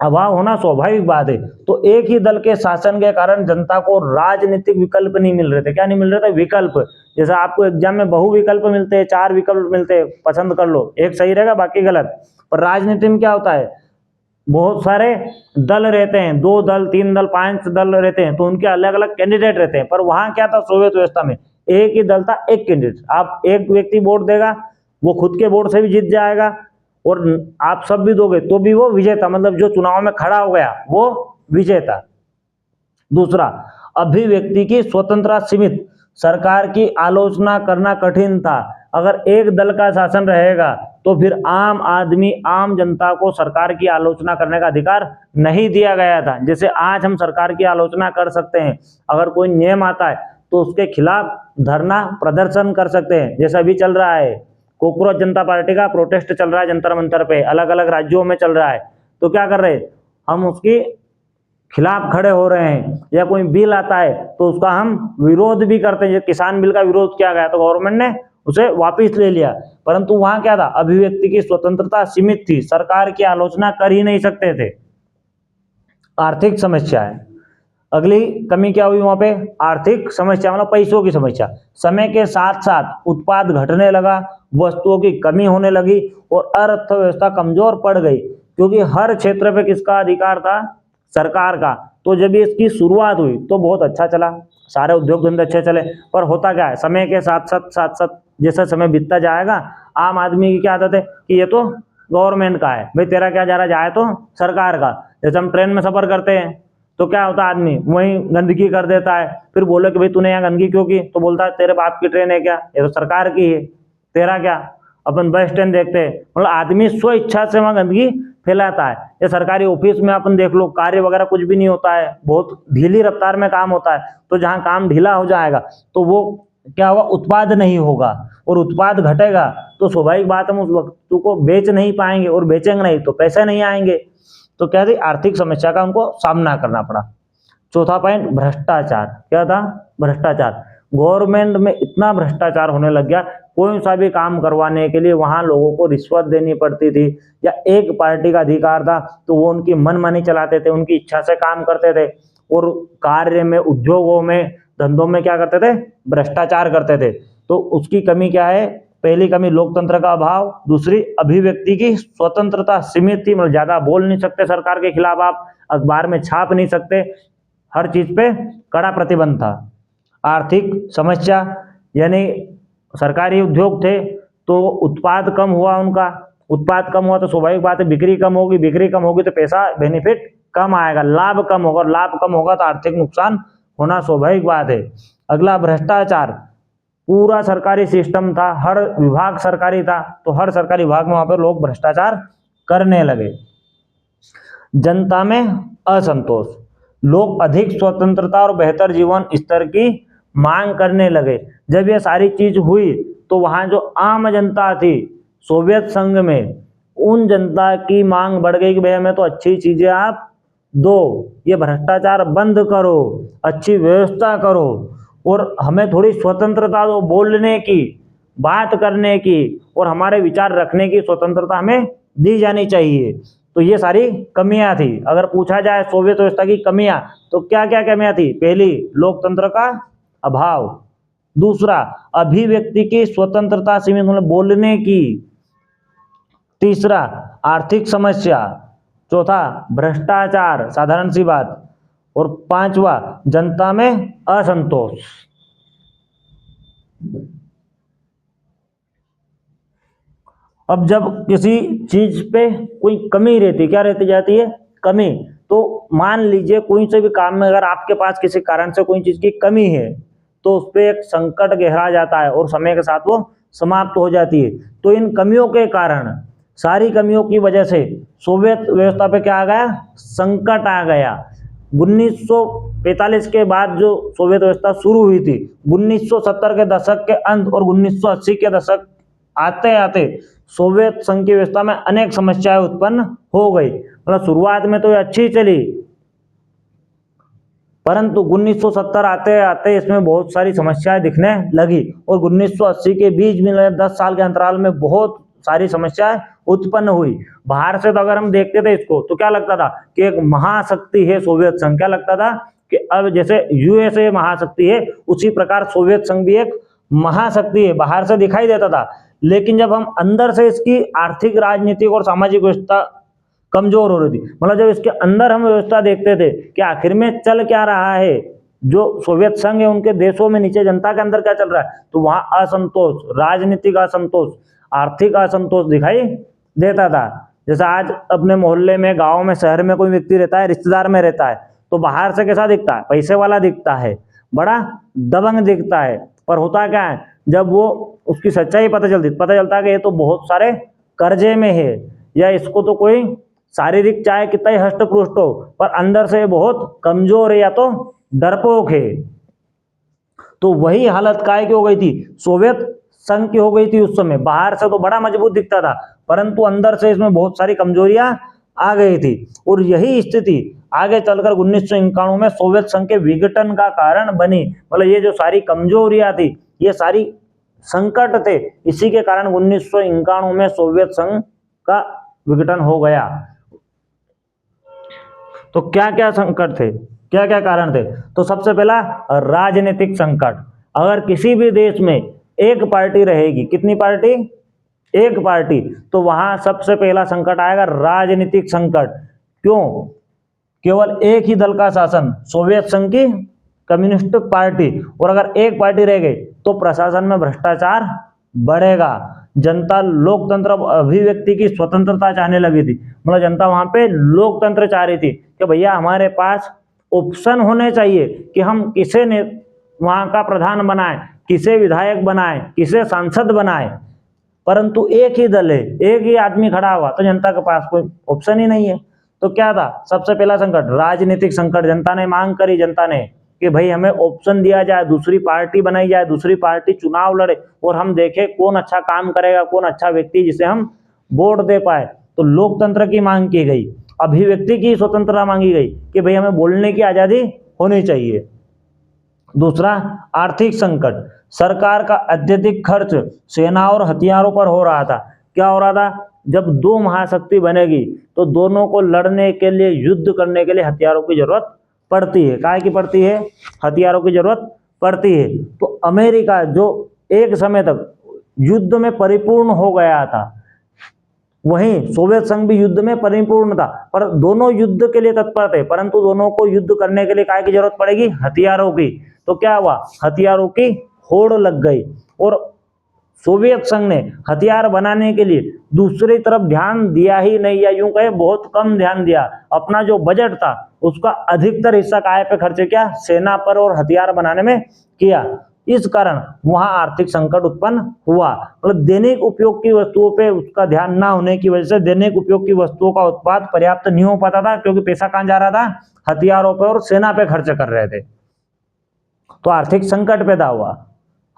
अभाव होना स्वाभाविक बात है। तो एक ही दल के शासन के कारण जनता को राजनीतिक विकल्प नहीं मिल रहे थे। क्या नहीं मिल रहे थे, विकल्प। जैसा आपको एग्जाम में बहु विकल्प मिलते हैं, 4 विकल्प मिलते हैं, पसंद कर लो, एक सही रहेगा बाकी गलत। पर राजनीति में क्या होता है, बहुत सारे दल रहते हैं, 2 दल 3 दल 5 दल रहते हैं, तो उनके अलग अलग कैंडिडेट रहते हैं। पर वहां क्या था, सोवियत व्यवस्था में एक ही दल था, एक कैंडिडेट। आप एक व्यक्ति वोट देगा, वो खुद के वोट से भी जीत जाएगा, और आप सब भी दोगे तो भी वो विजेता, मतलब जो चुनाव में खड़ा हो गया वो विजेता। दूसरा, अभिव्यक्ति की स्वतंत्रता सीमित, सरकार की आलोचना करना कठिन था। अगर एक दल का शासन रहेगा तो फिर आम आदमी, आम जनता को सरकार की आलोचना करने का अधिकार नहीं दिया गया था। जैसे आज हम सरकार की आलोचना कर सकते हैं, अगर कोई नियम आता है तो उसके खिलाफ धरना प्रदर्शन कर सकते हैं। जैसा अभी चल रहा है, कॉकरोच जनता पार्टी का प्रोटेस्ट चल रहा है जंतर मंतर पे, अलग अलग राज्यों में चल रहा है, तो क्या कर रहे हैं हम, उसके खिलाफ खड़े हो रहे हैं। या कोई बिल आता है तो उसका हम विरोध भी करते हैं। किसान बिल का विरोध किया गया तो गवर्नमेंट ने उसे वापस ले लिया, परंतु वहां क्या था, अभिव्यक्ति की स्वतंत्रता सीमित थी, सरकार की आलोचना कर ही नहीं सकते थे। आर्थिक समस्या है, अगली कमी क्या हुई वहां पे, आर्थिक समस्या, मतलब पैसों की समस्या। समय के साथ साथ उत्पाद घटने लगा, वस्तुओं की कमी होने लगी और अर्थव्यवस्था कमजोर पड़ गई, क्योंकि हर क्षेत्र पे किसका अधिकार था, सरकार का। तो जब इसकी शुरुआत हुई तो बहुत अच्छा चला, सारे उद्योग धंधे अच्छे चले। पर होता क्या है, समय के साथ साथ जैसा समय बीतता जाएगा, आम आदमी की क्या आदत है कि ये तो गवर्नमेंट का है, भाई तेरा क्या जा रहा, जाए तो सरकार का। जैसे हम ट्रेन में सफर करते हैं तो क्या होता है, आदमी वहीं गंदगी कर देता है, फिर बोले कि भाई तूने यहाँ गंदगी क्यों की, तो बोलता है तेरे बाप की ट्रेन है क्या, ये तो सरकार की है, तेरा क्या। अपन बस स्टैंड देखते हैं, मतलब आदमी स्व इच्छा से वहां गंदगी फैलाता है। या सरकारी ऑफिस में अपन देख लो, कार्य वगैरह कुछ भी नहीं होता है, बहुत ढीली रफ्तार में काम होता है। तो जहां काम ढीला हो जाएगा तो वो क्या होगा, उत्पाद नहीं होगा, और उत्पाद घटेगा तो स्वाभाविक बात हम उस वस्तु को बेच नहीं पाएंगे, और बेचेंगे नहीं तो पैसे नहीं आएंगे। तो क्या थी, आर्थिक समस्या का उनको सामना करना पड़ा। चौथा पॉइंट, भ्रष्टाचार। क्या था, भ्रष्टाचार। गवर्नमेंट में इतना भ्रष्टाचार होने लग गया, कोई सा भी काम करवाने के लिए वहां लोगों को रिश्वत देनी पड़ती थी, या एक पार्टी का अधिकार था तो वो उनकी मनमानी चलाते थे, उनकी इच्छा से काम करते थे। और कार्य में, उद्योगों में, धंधों में क्या करते थे, भ्रष्टाचार करते थे। तो उसकी कमी क्या है, पहली कमी लोकतंत्र का अभाव, दूसरी अभिव्यक्ति की स्वतंत्रता सीमित थी, मतलब ज्यादा बोल नहीं सकते सरकार के खिलाफ आप, अखबार में छाप नहीं सकते, हर चीज पे कड़ा प्रतिबंध था। आर्थिक समस्या, यानी सरकारी उद्योग थे तो उत्पाद कम हुआ, उनका उत्पाद कम हुआ तो स्वाभाविक बात है बिक्री कम होगी, बिक्री कम होगी तो पैसा बेनिफिट कम आएगा, लाभ कम होगा, लाभ कम होगा तो आर्थिक नुकसान होना स्वाभाविक बात है। अगला भ्रष्टाचार, पूरा सरकारी सिस्टम था, हर विभाग सरकारी था तो हर सरकारी विभाग में वहां पर लोग भ्रष्टाचार करने लगे। जनता में असंतोष, लोग अधिक स्वतंत्रता और बेहतर जीवन स्तर की मांग करने लगे। जब ये सारी चीज हुई तो वहां जो आम जनता थी सोवियत संघ में, उन जनता की मांग बढ़ गई कि भाई हमें तो अच्छी चीजें आप दो, ये भ्रष्टाचार बंद करो, अच्छी व्यवस्था करो और हमें थोड़ी स्वतंत्रता दो, बोलने की, बात करने की और हमारे विचार रखने की स्वतंत्रता हमें दी जानी चाहिए। तो ये सारी कमियां थी। अगर पूछा जाए सोवियत व्यवस्था की कमियां तो क्या क्या कमियां थी? पहली, लोकतंत्र का अभाव। दूसरा, अभिव्यक्ति की स्वतंत्रता सीमित, मतलब बोलने की। तीसरा, आर्थिक समस्या। चौथा, भ्रष्टाचार, साधारण सी बात। और पांचवा, जनता में असंतोष। अब जब किसी चीज पे कोई कमी रहती, क्या रहती जाती है? कमी। तो मान लीजिए कोई से भी काम में अगर आपके पास किसी कारण से कोई चीज की कमी है तो उस पर एक संकट गहरा जाता है और समय के साथ वो समाप्त हो जाती है। तो इन कमियों के कारण, सारी कमियों की वजह से सोवियत व्यवस्था पे क्या आ गया? संकट आ गया। 1945 के बाद जो सोवियत व्यवस्था शुरू हुई थी, 1970 के दशक के अंत और 1980 के दशक आते आते सोवियत संघ की व्यवस्था में अनेक समस्याएं उत्पन्न हो गई। मतलब शुरुआत में तो ये अच्छी चली, परंतु 1970 आते आते इसमें बहुत सारी समस्याएं दिखने लगी और 1980 के बीच में 10 साल के अंतराल में बहुत सारी समस्याएं उत्पन्न हुई। बाहर से तो अगर हम देखते थे इसको तो क्या लगता था कि एक महाशक्ति है सोवियत संघ। क्या लगता था कि अब जैसे यूएसए महाशक्ति है उसी प्रकार सोवियत संघ भी एक महाशक्ति है, बाहर से दिखाई देता था। लेकिन जब हम अंदर से इसकी आर्थिक, राजनीतिक और सामाजिक व्यवस्था कमजोर हो रही थी, मतलब जब इसके अंदर हम व्यवस्था देखते थे कि आखिर में चल क्या रहा है, जो सोवियत संघ है उनके देशों में नीचे जनता के अंदर क्या चल रहा है, तो वहां असंतोष, राजनीतिक असंतोष, आर्थिक असंतोष दिखाई देता था। जैसे आज अपने मोहल्ले में, गांव में, शहर में कोई व्यक्ति रहता है, रिश्तेदार में रहता है तो बाहर से कैसा दिखता है? पैसे वाला दिखता है, बड़ा दबंग दिखता है। पर होता क्या है, जब वो उसकी सच्चाई पता चलता है कि ये तो बहुत सारे कर्जे में है, या इसको तो कोई शारीरिक चाहे कितना ही हष्ट पुष्ट हो पर अंदर से बहुत कमजोर है या तो डरपोक है। तो वही हालत काय की हो गई थी? सोवियत संघ की हो गई थी उस समय। बाहर से तो बड़ा मजबूत दिखता था परंतु अंदर से इसमें बहुत सारी कमजोरियां आ गई थी। और यही स्थिति आगे चलकर 1991 में सोवियत संघ के विघटन का कारण बनी। मतलब ये जो सारी कमजोरियां थी, ये सारी संकट थे, इसी के कारण 1991 में सोवियत संघ का विघटन हो गया। तो क्या क्या संकट थे, क्या क्या कारण थे? तो सबसे पहला, राजनीतिक संकट। अगर किसी भी देश में एक पार्टी रहेगी, कितनी पार्टी? एक पार्टी, तो वहां सबसे पहला संकट आएगा राजनीतिक संकट। क्यों? केवल एक ही दल का शासन, सोवियत संघ की कम्युनिस्ट पार्टी, और अगर एक पार्टी रह गई तो प्रशासन में भ्रष्टाचार बढ़ेगा। जनता लोकतंत्र, अभिव्यक्ति की स्वतंत्रता चाहने लगी थी। मतलब जनता वहां पे लोकतंत्र चाह रही थी कि भैया हमारे पास ऑप्शन होने चाहिए कि हम किसे वहां का प्रधान बनाए, किसे विधायक बनाए, किसे सांसद बनाए। परंतु एक ही दल है, एक ही आदमी खड़ा हुआ तो जनता के पास कोई ऑप्शन ही नहीं है। तो क्या था सबसे पहला संकट? राजनीतिक संकट। जनता ने मांग करी, जनता ने कि भाई हमें ऑप्शन दिया जाए, दूसरी पार्टी बनाई जाए, दूसरी पार्टी चुनाव लड़े और हम देखें कौन अच्छा काम करेगा, कौन अच्छा व्यक्ति जिसे हम वोट दे पाए। तो लोकतंत्र की मांग की गई, अभिव्यक्ति की स्वतंत्रता मांगी गई कि भाई हमें बोलने की आजादी होनी चाहिए। दूसरा, आर्थिक संकट। सरकार का अत्यधिक खर्च सेना और हथियारों पर हो रहा था। क्या हो रहा था? जब दो महाशक्ति बनेगी तो दोनों को लड़ने के लिए, युद्ध करने के लिए हथियारों की जरूरत पड़ती है। काय की पड़ती है? हथियारों की जरूरत पड़ती है। तो अमेरिका जो एक समय तक युद्ध में परिपूर्ण हो गया था, वहीं सोवियत संघ भी युद्ध में परिपूर्ण था, पर दोनों युद्ध के लिए तत्पर थे, परंतु दोनों को युद्ध करने के लिए काय की जरूरत पड़ेगी? हथियारों की। तो क्या हुआ? हथियारों की होड़ लग गई और सोवियत संघ ने हथियार बनाने के लिए दूसरी तरफ ध्यान दिया ही नहीं, या यूं कहे बहुत कम ध्यान दिया। अपना जो बजट था उसका अधिकतर हिस्सा काय पे खर्च किया? सेना पर और हथियार बनाने में किया। इस कारण वहां आर्थिक संकट उत्पन्न हुआ। मतलब दैनिक उपयोग की वस्तुओं पे उसका ध्यान ना होने की वजह से दैनिक उपयोग की वस्तुओं का उत्पाद पर्याप्त नहीं हो पाता था, क्योंकि पैसा कहां जा रहा था? हथियारों पर और सेना पे खर्च कर रहे थे। तो आर्थिक संकट पैदा हुआ।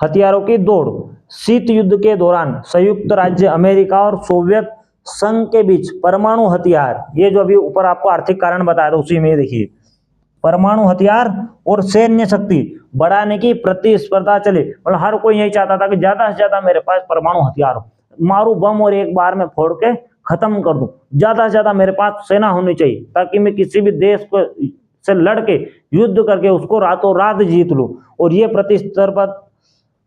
हथियारों की दौड़। शीत युद्ध के दौरान संयुक्त राज्य अमेरिका और सोवियत संघ के बीच परमाणु हथियार, ये जो अभी ऊपर आपको आर्थिक कारण बताया था उसी में देखिए, परमाणु हथियार और सैन्य शक्ति बढ़ाने की प्रतिस्पर्धा चली। मतलब हर कोई यही चाहता था कि ज्यादा से ज्यादा मेरे पास परमाणु हथियार हो, मारू बम और एक बार में फोड़ के खत्म कर दूं। ज्यादा से ज्यादा मेरे पास सेना होनी चाहिए ताकि मैं किसी भी देश को से लड़के युद्ध करके उसको रातों रात जीत लूं। और ये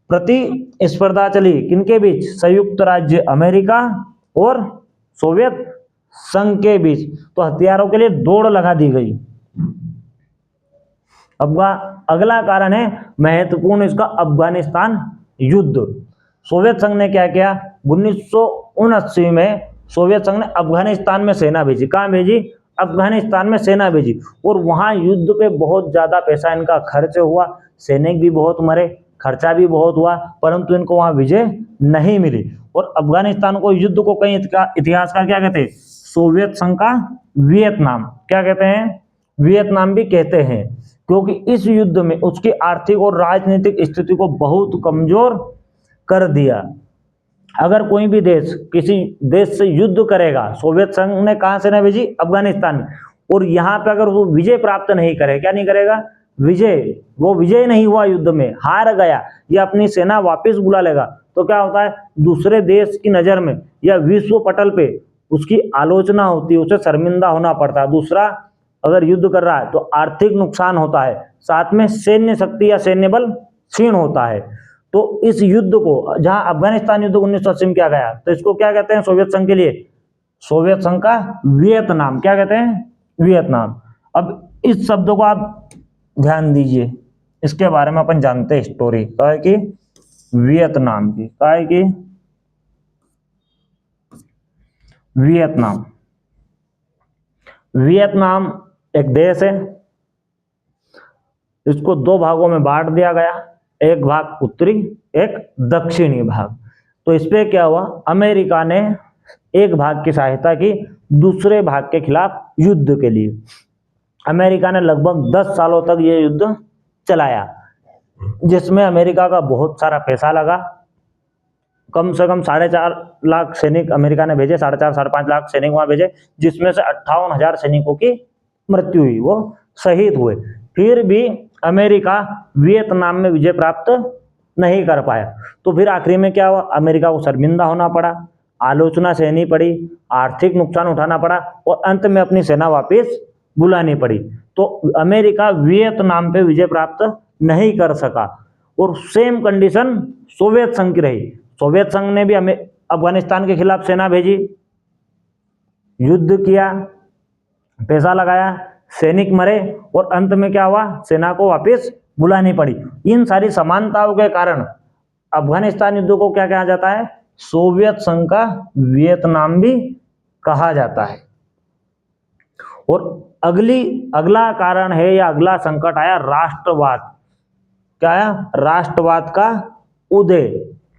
प्रतिस्पर्धा चली किनके बीच? संयुक्त राज्य अमेरिका और सोवियत संघ के बीच। तो हथियारों के लिए दौड़ लगा दी गई। अब अगला कारण है महत्वपूर्ण इसका, अफगानिस्तान युद्ध। सोवियत संघ ने क्या किया? 1979 में सोवियत संघ ने अफगानिस्तान में सेना भेजी। कहां भेजी? अफगानिस्तान में सेना भेजी। और वहां युद्ध पे बहुत ज्यादा पैसा इनका खर्च हुआ, सैनिक भी बहुत मरे, खर्चा भी बहुत हुआ, परंतु इनको वहां विजय नहीं मिली। और अफगानिस्तान को युद्ध को कई इतिहासकार क्या कहते हैं? सोवियत संघ का वियतनाम। क्या कहते हैं? वियतनाम भी कहते हैं, क्योंकि इस युद्ध में उसकी आर्थिक और राजनीतिक स्थिति को बहुत कमजोर कर दिया। अगर कोई भी देश किसी देश से युद्ध करेगा, सोवियत संघ ने कहां से ना भेजी? अफगानिस्तान में, और यहां पे अगर वो विजय प्राप्त नहीं करे, क्या नहीं करेगा? वो विजय नहीं हुआ, युद्ध में हार गया, या अपनी सेना वापस बुला लेगा, तो क्या होता है? दूसरे देश की नजर में या विश्व पटल पे उसकी आलोचना होती है, उसे शर्मिंदा होना पड़ता है। दूसरा, अगर युद्ध कर रहा है तो आर्थिक नुकसान होता है, साथ में सैन्य शक्ति या सैन्य बल क्षीण होता है। तो इस युद्ध को, जहां अफगानिस्तान युद्ध 1980 में किया गया, तो इसको क्या कहते हैं सोवियत संघ के लिए? सोवियत संघ का वियतनाम। क्या कहते हैं? वियतनाम। अब इस शब्द को आप ध्यान दीजिए, इसके बारे में अपन जानते हैं स्टोरी क्या है कि वियतनाम की, क्या है कि वियतनाम। वियतनाम एक देश है, इसको दो भागों में बांट दिया गया, एक भाग उत्तरी, एक दक्षिणी भाग। तो इसपे क्या हुआ? अमेरिका ने एक भाग की सहायता की दूसरे भाग के खिलाफ युद्ध के लिए। अमेरिका ने लगभग 10 सालों तक ये युद्ध चलाया, जिसमें अमेरिका का बहुत सारा पैसा लगा। कम से कम 4.5 लाख सैनिक अमेरिका ने भेजे, 4.5 लाख सैनिक वहां भेजे, जिसमें से 58,000 सैनिकों की मृत्यु हुई, वो शहीद हुए। फिर भी अमेरिका वियतनाम में विजय प्राप्त नहीं कर पाया। तो फिर आखिरी में क्या हुआ? अमेरिका को शर्मिंदा होना पड़ा, आलोचना सहनी पड़ी, आर्थिक नुकसान उठाना पड़ा, और अंत में अपनी सेना वापस बुलानी पड़ी। तो अमेरिका वियतनाम पे विजय प्राप्त नहीं कर सका। और सेम कंडीशन सोवियत संघ की रही। सोवियत संघ ने भी अफगानिस्तान के खिलाफ सेना भेजी, युद्ध किया, पैसा लगाया, सैनिक मरे, और अंत में क्या हुआ? सेना को वापस बुलानी पड़ी। इन सारी समानताओं के कारण अफगानिस्तान युद्ध को क्या कहा जाता है? सोवियत संघ का वियतनाम भी कहा जाता है। और अगला कारण है या अगला संकट आया राष्ट्रवाद। क्या आया? राष्ट्रवाद का उदय।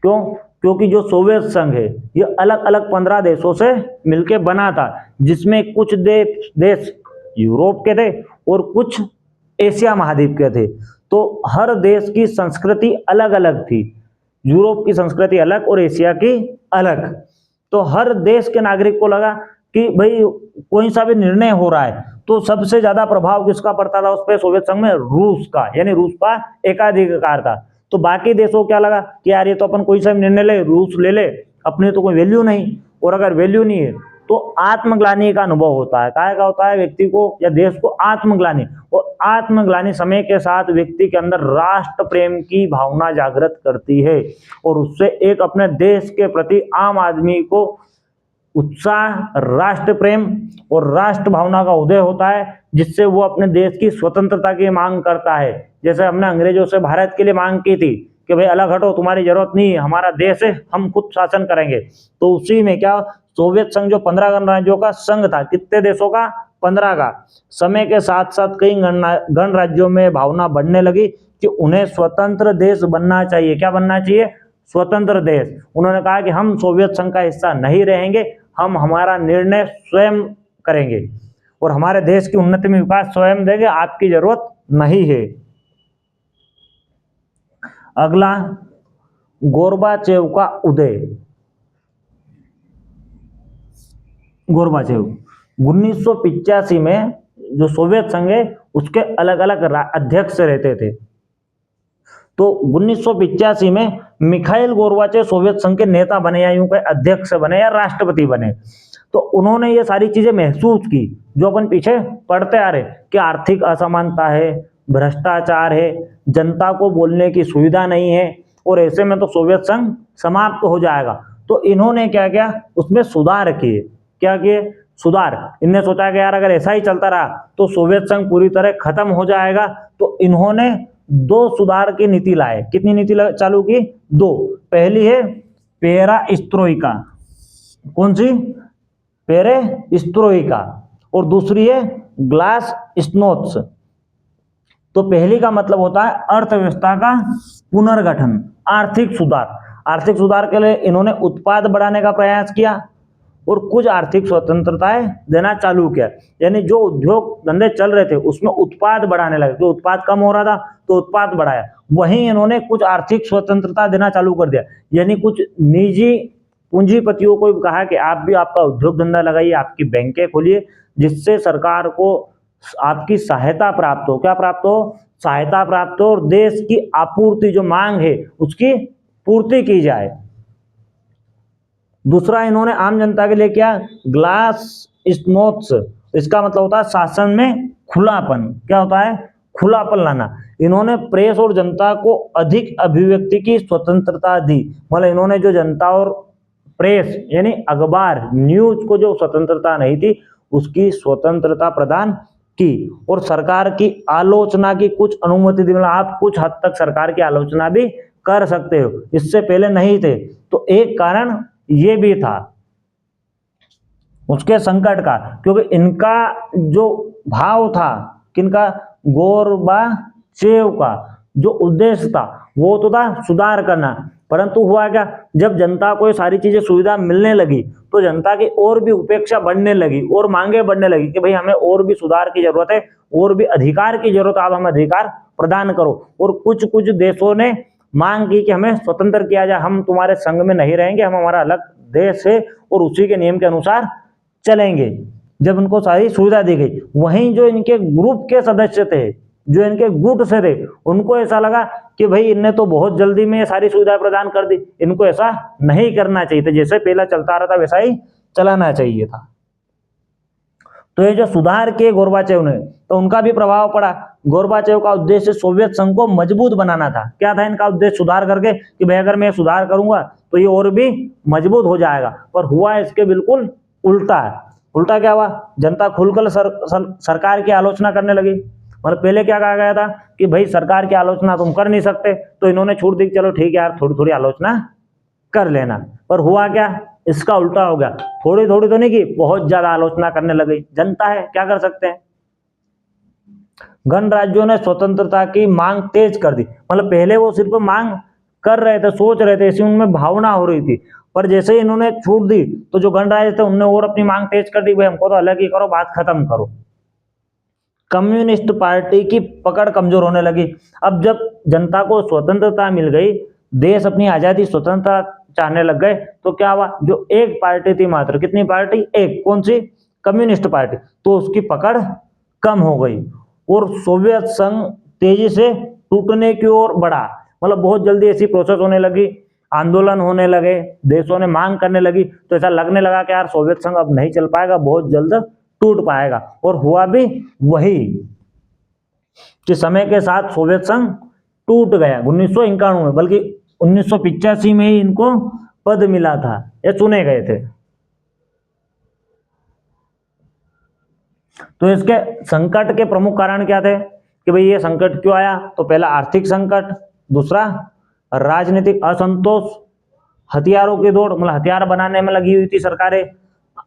क्यों? क्योंकि जो सोवियत संघ है ये अलग अलग 15 देशों से मिलकर बना था, जिसमें कुछ देश यूरोप के थे और कुछ एशिया महाद्वीप के थे। तो हर देश की संस्कृति अलग अलग थी, यूरोप की संस्कृति अलग और एशिया की अलग। तो हर देश के नागरिक को लगा कि भाई कोई सा भी निर्णय हो रहा है तो सबसे ज्यादा प्रभाव किसका पड़ता था उस पर? सोवियत संघ में रूस का, यानी रूस का एकाधिकार था। तो बाकी देशों को क्या लगा कि यार ये तो अपन कोई सा भी निर्णय ले, रूस ले ले, अपनी तो कोई वैल्यू नहीं। और अगर वैल्यू नहीं है तो आत्मग्लानि का अनुभव होता है। काय का होता है? व्यक्ति को या देश को आत्मग्लानि। और आत्मग्लानि समय के साथ व्यक्ति के अंदर राष्ट्र प्रेम की भावना जागृत करती है, और उससे एक अपने देश के प्रति आम आदमी को उत्साह, राष्ट्र प्रेम और राष्ट्र भावना का उदय होता है, जिससे वो अपने देश की स्वतंत्रता की मांग करता है। जैसे हमने अंग्रेजों से भारत के लिए मांग की थी कि भाई अलग हटो, तुम्हारी जरूरत नहीं है, हमारा देश है, हम खुद शासन करेंगे। तो उसी में क्या, सोवियत संघ जो 15 गणराज्यों का संघ था, कितने देशों का, 15 का, समय के साथ साथ कई गणराज्यों में भावना बढ़ने लगी कि उन्हें स्वतंत्र देश बनना चाहिए। क्या बनना चाहिए? स्वतंत्र देश। उन्होंने कहा कि हम सोवियत संघ का हिस्सा नहीं रहेंगे, हम हमारा निर्णय स्वयं करेंगे और हमारे देश की उन्नति में विकास स्वयं देंगे, आपकी जरूरत नहीं है। अगला, गोर्बाचेव का उदय। गोर्बाचेव 1985 में जो सोवियत संघ है उसके अलग अलग अध्यक्ष रहते थे। तो 1985 में मिखाइल गोर्बाचेव सोवियत संघ के नेता बने, या यूं कहे अध्यक्ष बने या राष्ट्रपति बने। तो उन्होंने ये सारी चीजें महसूस की जो अपन पीछे पढ़ते आ रहे कि आर्थिक असमानता है, भ्रष्टाचार है, जनता को बोलने की सुविधा नहीं है, और ऐसे में तो सोवियत संघ समाप्त हो जाएगा। तो इन्होंने क्या किया, उसमें सुधार किए। क्या किए? सुधार। इन्हें सोचा कि यार अगर ऐसा ही चलता रहा तो सोवियत संघ पूरी तरह खत्म हो जाएगा। तो इन्होंने 2 सुधार की नीति लाए। कितनी नीति चालू की? 2। पहली है पेरेस्ट्रोइका। कौन सी? पेरेस्ट्रोइका। और दूसरी है ग्लासनोस्ट। तो पहली का मतलब होता है अर्थव्यवस्था का पुनर्गठन, आर्थिक सुधार। आर्थिक सुधार के लिए इन्होंने उत्पाद बढ़ाने का प्रयास किया और कुछ आर्थिक स्वतंत्रताएं देना चालू किया। यानी जो उद्योग धंधे चल रहे थे उसमें उत्पाद बढ़ाने लगे, जो उत्पाद कम हो रहा था तो उत्पाद बढ़ाया। वहीं इन्होंने कुछ आर्थिक स्वतंत्रता देना चालू कर दिया, यानी कुछ निजी पूंजीपतियों को कहा कि आप भी आपका उद्योग धंधा लगाइए, आपकी बैंकें खोलिए, जिससे सरकार को आपकी सहायता प्राप्त हो। क्या प्राप्त हो? सहायता प्राप्त हो, और देश की आपूर्ति जो मांग है उसकी पूर्ति की जाए। दूसरा इन्होंने आम जनता के लिए क्या, ग्लासनोस्ट। इसका मतलब होता है शासन में खुलापन। क्या होता है? खुलापन लाना। इन्होंने प्रेस और जनता को अधिक अभिव्यक्ति की स्वतंत्रता दी। मतलब इन्होंने जो जनता और प्रेस यानी अखबार, न्यूज को जो स्वतंत्रता नहीं थी उसकी स्वतंत्रता प्रदान की, और सरकार की आलोचना की कुछ अनुमति दी। मतलब आप कुछ हद तक सरकार की आलोचना भी कर सकते हो, इससे पहले नहीं थे। तो एक कारण ये भी था उसके संकट का, क्योंकि इनका जो भाव था, किनका, गोर्बाचेव का जो उद्देश्य था वो तो था सुधार करना। परंतु हुआ क्या, जब जनता को ये सारी चीजें सुविधा मिलने लगी तो जनता की और भी उपेक्षा बढ़ने लगी और मांगे बढ़ने लगी कि भाई हमें और भी सुधार की जरूरत है, और भी अधिकार की जरूरत है, आप हमें अधिकार प्रदान करो। और कुछ कुछ देशों ने मांग की कि हमें स्वतंत्र किया जाए, हम तुम्हारे संघ में नहीं रहेंगे, हम हमारा अलग देश है और उसी के नियम के अनुसार चलेंगे। जब उनको सारी सुविधा दी गई, वहीं जो इनके ग्रुप के सदस्य थे, जो इनके गुट से थे, उनको ऐसा लगा कि भाई इनने तो बहुत जल्दी में सारी सुविधाएं प्रदान कर दी, इनको ऐसा नहीं करना चाहिए था, जैसे पहला चलता आ रहा था वैसा ही चलाना चाहिए था। तो ये जो सुधार किए गोर्बाचेव ने, तो उनका भी प्रभाव पड़ा। गोर्बाचेव का उद्देश्य सोवियत संघ को मजबूत बनाना था। क्या था इनका उद्देश्य? सुधार करके कि भाई अगर मैं सुधार करूंगा तो ये और भी मजबूत हो जाएगा। पर हुआ इसके बिल्कुल उल्टा है। उल्टा क्या हुआ? जनता खुलकर सरकार की आलोचना करने लगी। मतलब पहले क्या कहा गया था कि भाई सरकार की आलोचना तुम कर नहीं सकते, तो इन्होंने छूट दी, चलो ठीक है यार थोड़ी थोड़ी आलोचना कर लेना। पर हुआ क्या? इसका उल्टा हो गया। थोड़ी थोड़ी तो नहीं की, बहुत ज्यादा आलोचना करने लगी। जनता है, क्या कर सकते हैं। गणराज्यों ने स्वतंत्रता की मांग तेज कर दी। मतलब पहले वो सिर्फ मांग कर रहे थे, सोच रहे थे, ऐसी उनमें भावना हो रही थी, पर जैसे ही इन्होंने छूट दी तो जो गणराज्य थे उन्होंने और अपनी मांग तेज कर दी, भाई हमको तो अलग ही करो, बात खत्म करो। कम्युनिस्ट पार्टी की पकड़ कमजोर होने लगी। अब जब जनता को स्वतंत्रता मिल गई, देश अपनी आजादी स्वतंत्रता चाहने लग गए, तो क्या हुआ, जो एक पार्टी थी मात्र, कितनी पार्टी? एक। कौन सी? Communist party. तो उसकी पकड़ कम हो गई और सोवियत संघ तेजी से टूटने की ओर बढ़ा। मतलब बहुत जल्दी ऐसी प्रोसेस होने लगी, आंदोलन होने लगे, देशों ने मांग करने लगी, तो ऐसा लगने लगा कि यार सोवियत संघ अब नहीं चल पाएगा, बहुत जल्द टूट पाएगा। और हुआ भी वही कि समय के साथ सोवियत संघ टूट गया 1991 में, बल्कि 1985 में ही इनको पद मिला था, ये चुने गए थे। तो इसके संकट के प्रमुख कारण क्या थे कि भाई ये संकट क्यों आया? तो पहला आर्थिक संकट, दूसरा राजनीतिक असंतोष, हथियारों की दौड़, मतलब हथियार बनाने में लगी हुई थी सरकारें,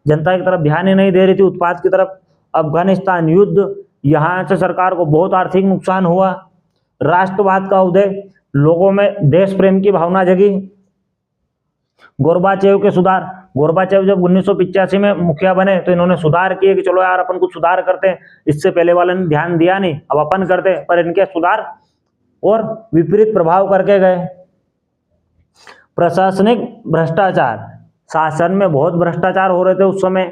जनता की तरफ ध्यान ही नहीं दे रही थी, उत्पाद की तरफ। अफगानिस्तान युद्ध, यहाँ से सरकार को बहुत आर्थिक नुकसान हुआ। राष्ट्रवाद का उदय, लोगों में देश प्रेम की भावना जगी। गोरबाचेव के सुधार, गोरबाचेव जब 1985 में मुखिया बने तो इन्होंने सुधार किए कि चलो यार अपन कुछ सुधार करते हैं, इससे पहले वाले ने ध्यान दिया नहीं, अब अपन करते, पर इनके सुधार और विपरीत प्रभाव करके गए। प्रशासनिक भ्रष्टाचार, शासन में बहुत भ्रष्टाचार हो रहे थे उस समय,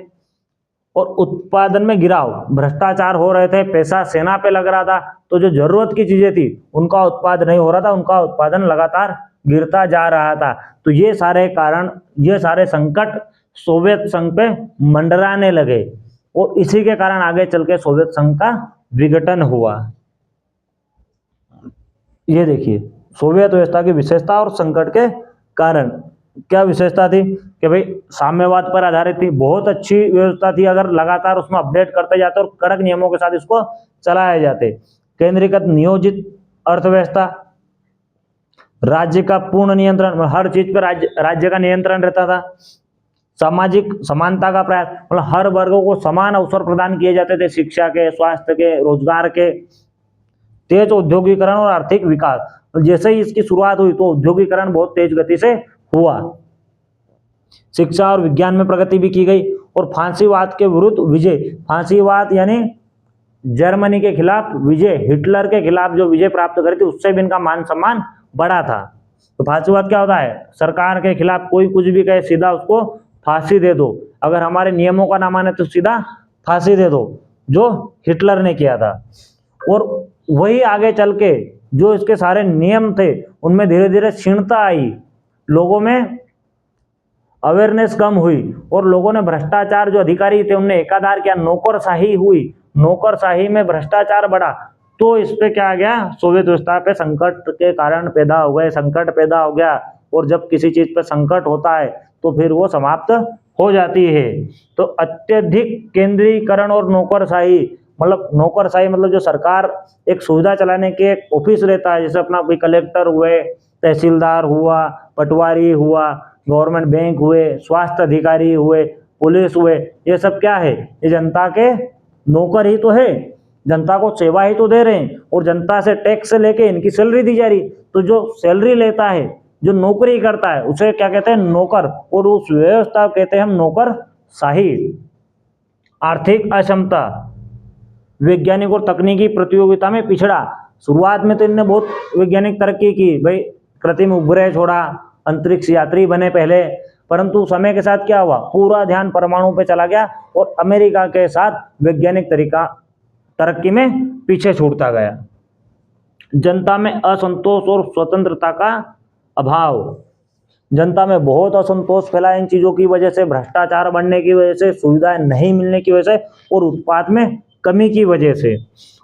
और उत्पादन में गिराव, भ्रष्टाचार हो रहे थे, पैसा सेना पे लग रहा था, तो जो जरूरत की चीजें थी उनका उत्पाद नहीं हो रहा था, उनका उत्पादन लगातार गिरता जा रहा था। तो ये सारे कारण, ये सारे संकट सोवियत संघ पे मंडराने लगे, और इसी के कारण आगे चल के सोवियत संघ का विघटन हुआ। ये देखिए सोवियत व्यवस्था की विशेषता और संकट के कारण। क्या विशेषता थी कि भाई साम्यवाद पर आधारित थी, बहुत अच्छी व्यवस्था थी, अगर लगातार उसमें अपडेट करते जाते और कड़क नियमों के साथ इसको चलाए जाते। केंद्रीकृत नियोजित अर्थव्यवस्था, राज्य का पूर्ण नियंत्रण, हर चीज पर राज्य का नियंत्रण रहता था। सामाजिक समानता का प्रयास, मतलब हर वर्गों को समान अवसर प्रदान किए जाते थे, शिक्षा के, स्वास्थ्य के, रोजगार के। तेज औद्योगिकरण और आर्थिक विकास, जैसे ही इसकी शुरुआत हुई तो औद्योगिकरण बहुत तेज गति से हुआ। शिक्षा और विज्ञान में प्रगति भी की गई, और फांसीवाद के विरुद्ध विजय, फांसीवाद यानी जर्मनी के खिलाफ विजय, हिटलर के खिलाफ जो विजय प्राप्त करी थी उससे भी इनका मान सम्मान बढ़ा था। तो फांसीवाद क्या होता है? सरकार के खिलाफ कोई कुछ भी कहे सीधा उसको फांसी दे दो, अगर हमारे नियमों का ना माने तो सीधा फांसी दे दो, जो हिटलर ने किया था। और वही आगे चल के जो इसके सारे नियम थे उनमें धीरे धीरे क्षीणता आई, लोगों में अवेयरनेस कम हुई, और लोगों ने भ्रष्टाचार, जो अधिकारी थे उनने एकाधार किया, नौकरशाही हुई, नौकरशाही में भ्रष्टाचार बढ़ा। तो इस पे क्या आ गया? सोवियत व्यवस्था पे संकट के कारण पैदा हो गए, संकट पैदा हो गया। और जब किसी चीज पे संकट होता है तो फिर वो समाप्त हो जाती है। तो अत्यधिक केंद्रीकरण और नौकरशाही, मतलब नौकरशाही मतलब जो सरकार एक सुविधा चलाने के एक ऑफिस रहता है, जैसे अपना कोई कलेक्टर हुए, तहसीलदार हुआ, पटवारी हुआ, गवर्नमेंट बैंक हुए, स्वास्थ्य अधिकारी हुए, पुलिस हुए, ये सब क्या है? ये जनता के नौकर ही तो है, जनता को सेवा ही तो दे रहे हैं, और जनता से टैक्स लेके इनकी सैलरी दी जा रही। तो जो सैलरी लेता है, जो नौकरी करता है, उसे क्या कहते हैं? नौकर। और उस व्यवस्था कहते हैं हम नौकरशाही। आर्थिक अक्षमता, वैज्ञानिक और तकनीकी प्रतियोगिता में पिछड़ा। शुरुआत में तो इनने बहुत वैज्ञानिक तरक्की की, भाई कृत्रिम उपग्रह छोड़ा, अंतरिक्ष यात्री बने पहले, परंतु समय के साथ क्या हुआ? पूरा ध्यान परमाणु पे चला गया, और अमेरिका के साथ वैज्ञानिक तरक्की में पीछे छूटता गया। जनता में असंतोष और स्वतंत्रता का अभाव, जनता में बहुत असंतोष फैला इन चीजों की वजह से, भ्रष्टाचार बढ़ने की वजह से, सुविधाएं नहीं मिलने की वजह से, और उत्पाद में कमी की वजह से,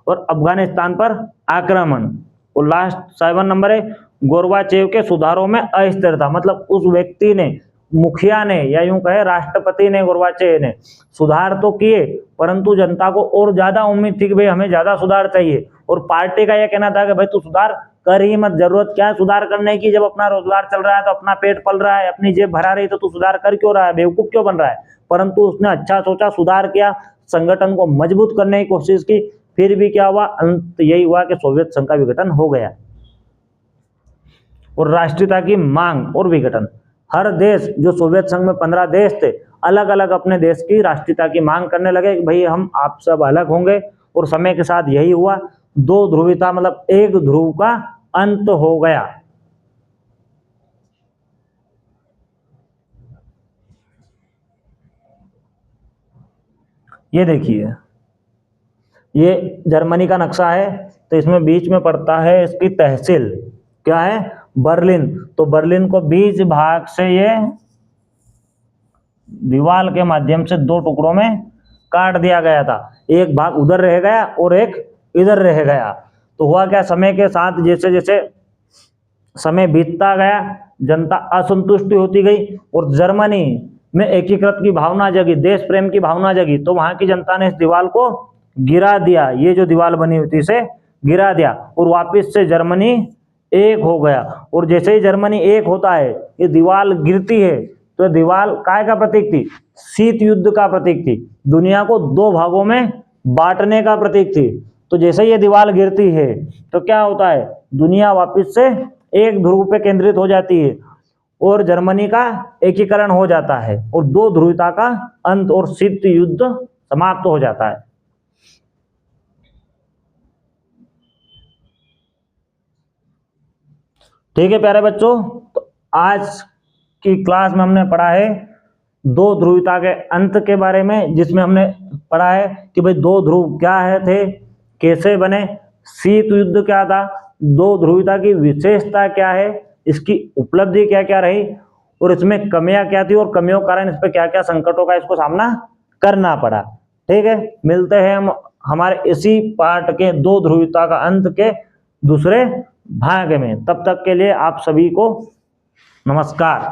और अफगानिस्तान पर आक्रमण। और लास्ट 7 नंबर है गोरबाचेव के सुधारों में अस्थिरता, मतलब उस व्यक्ति ने, मुखिया ने, या यूं कहे राष्ट्रपति ने, गोरबाचेव ने सुधार तो किए, परंतु जनता को और ज्यादा उम्मीद थी कि भाई हमें ज्यादा सुधार चाहिए, और पार्टी का यह कहना था कि भाई तू सुधार कर ही मत, जरूरत क्या है सुधार करने की, जब अपना रोजगार चल रहा है, तो अपना पेट पल रहा है, अपनी जेब भरा रही, तो तू सुधार कर क्यों रहा है, बेवकूफ क्यों बन रहा है? परंतु उसने अच्छा सोचा, सुधार किया, संगठन को मजबूत करने की कोशिश की, फिर भी क्या हुआ? अंत यही हुआ कि सोवियत संघ का विघटन हो गया। और राष्ट्रीयता की मांग और विघटन, हर देश, जो सोवियत संघ में 15 देश थे, अलग अलग अपने देश की राष्ट्रीयता की मांग करने लगे कि भाई हम आप सब अलग होंगे, और समय के साथ यही हुआ। 2 ध्रुवीयता, मतलब एक ध्रुव का अंत हो गया। ये देखिए, ये जर्मनी का नक्शा है, तो इसमें बीच में पड़ता है इसकी तहसील, क्या है? बर्लिन। तो बर्लिन को 20 भाग से ये दीवार के माध्यम से 2 टुकड़ों में काट दिया गया था, एक भाग उधर रह गया और एक इधर रह गया। तो हुआ क्या? समय के साथ जैसे जैसे समय बीतता गया, जनता असंतुष्टि होती गई, और जर्मनी में एकीकृत की भावना जगी, देश प्रेम की भावना जगी, तो वहां की जनता ने इस दीवार को गिरा दिया, ये जो दीवार बनी हुई थी इसे गिरा दिया और वापस से जर्मनी एक हो गया। और जैसे ही जर्मनी एक होता है, ये दीवार गिरती है, तो दीवार काय का प्रतीक थी? शीत युद्ध का प्रतीक थी, दुनिया को दो भागों में बांटने का प्रतीक थी। तो जैसे ही ये दीवार गिरती है तो क्या होता है? दुनिया वापस से एक ध्रुव पे केंद्रित हो जाती है और जर्मनी का एकीकरण हो जाता है और दो ध्रुवता का अंत और शीत युद्ध समाप्त हो जाता है। ठीक है प्यारे बच्चों, तो आज की क्लास में हमने पढ़ा है दो ध्रुवता के अंत के बारे में, जिसमें हमने पढ़ा है कि भाई दो ध्रुव क्या है थे, कैसे बने, शीत युद्ध क्या था, दो ध्रुवता की विशेषता क्या है, इसकी उपलब्धि क्या क्या रही और इसमें कमियां क्या थी और कमियों के कारण इस पर क्या क्या संकटों का इसको सामना करना पड़ा। ठीक है, मिलते हैं हम हमारे इसी पार्ट के दो ध्रुवता का अंत के दूसरे भाग में। तब तक के लिए आप सभी को नमस्कार।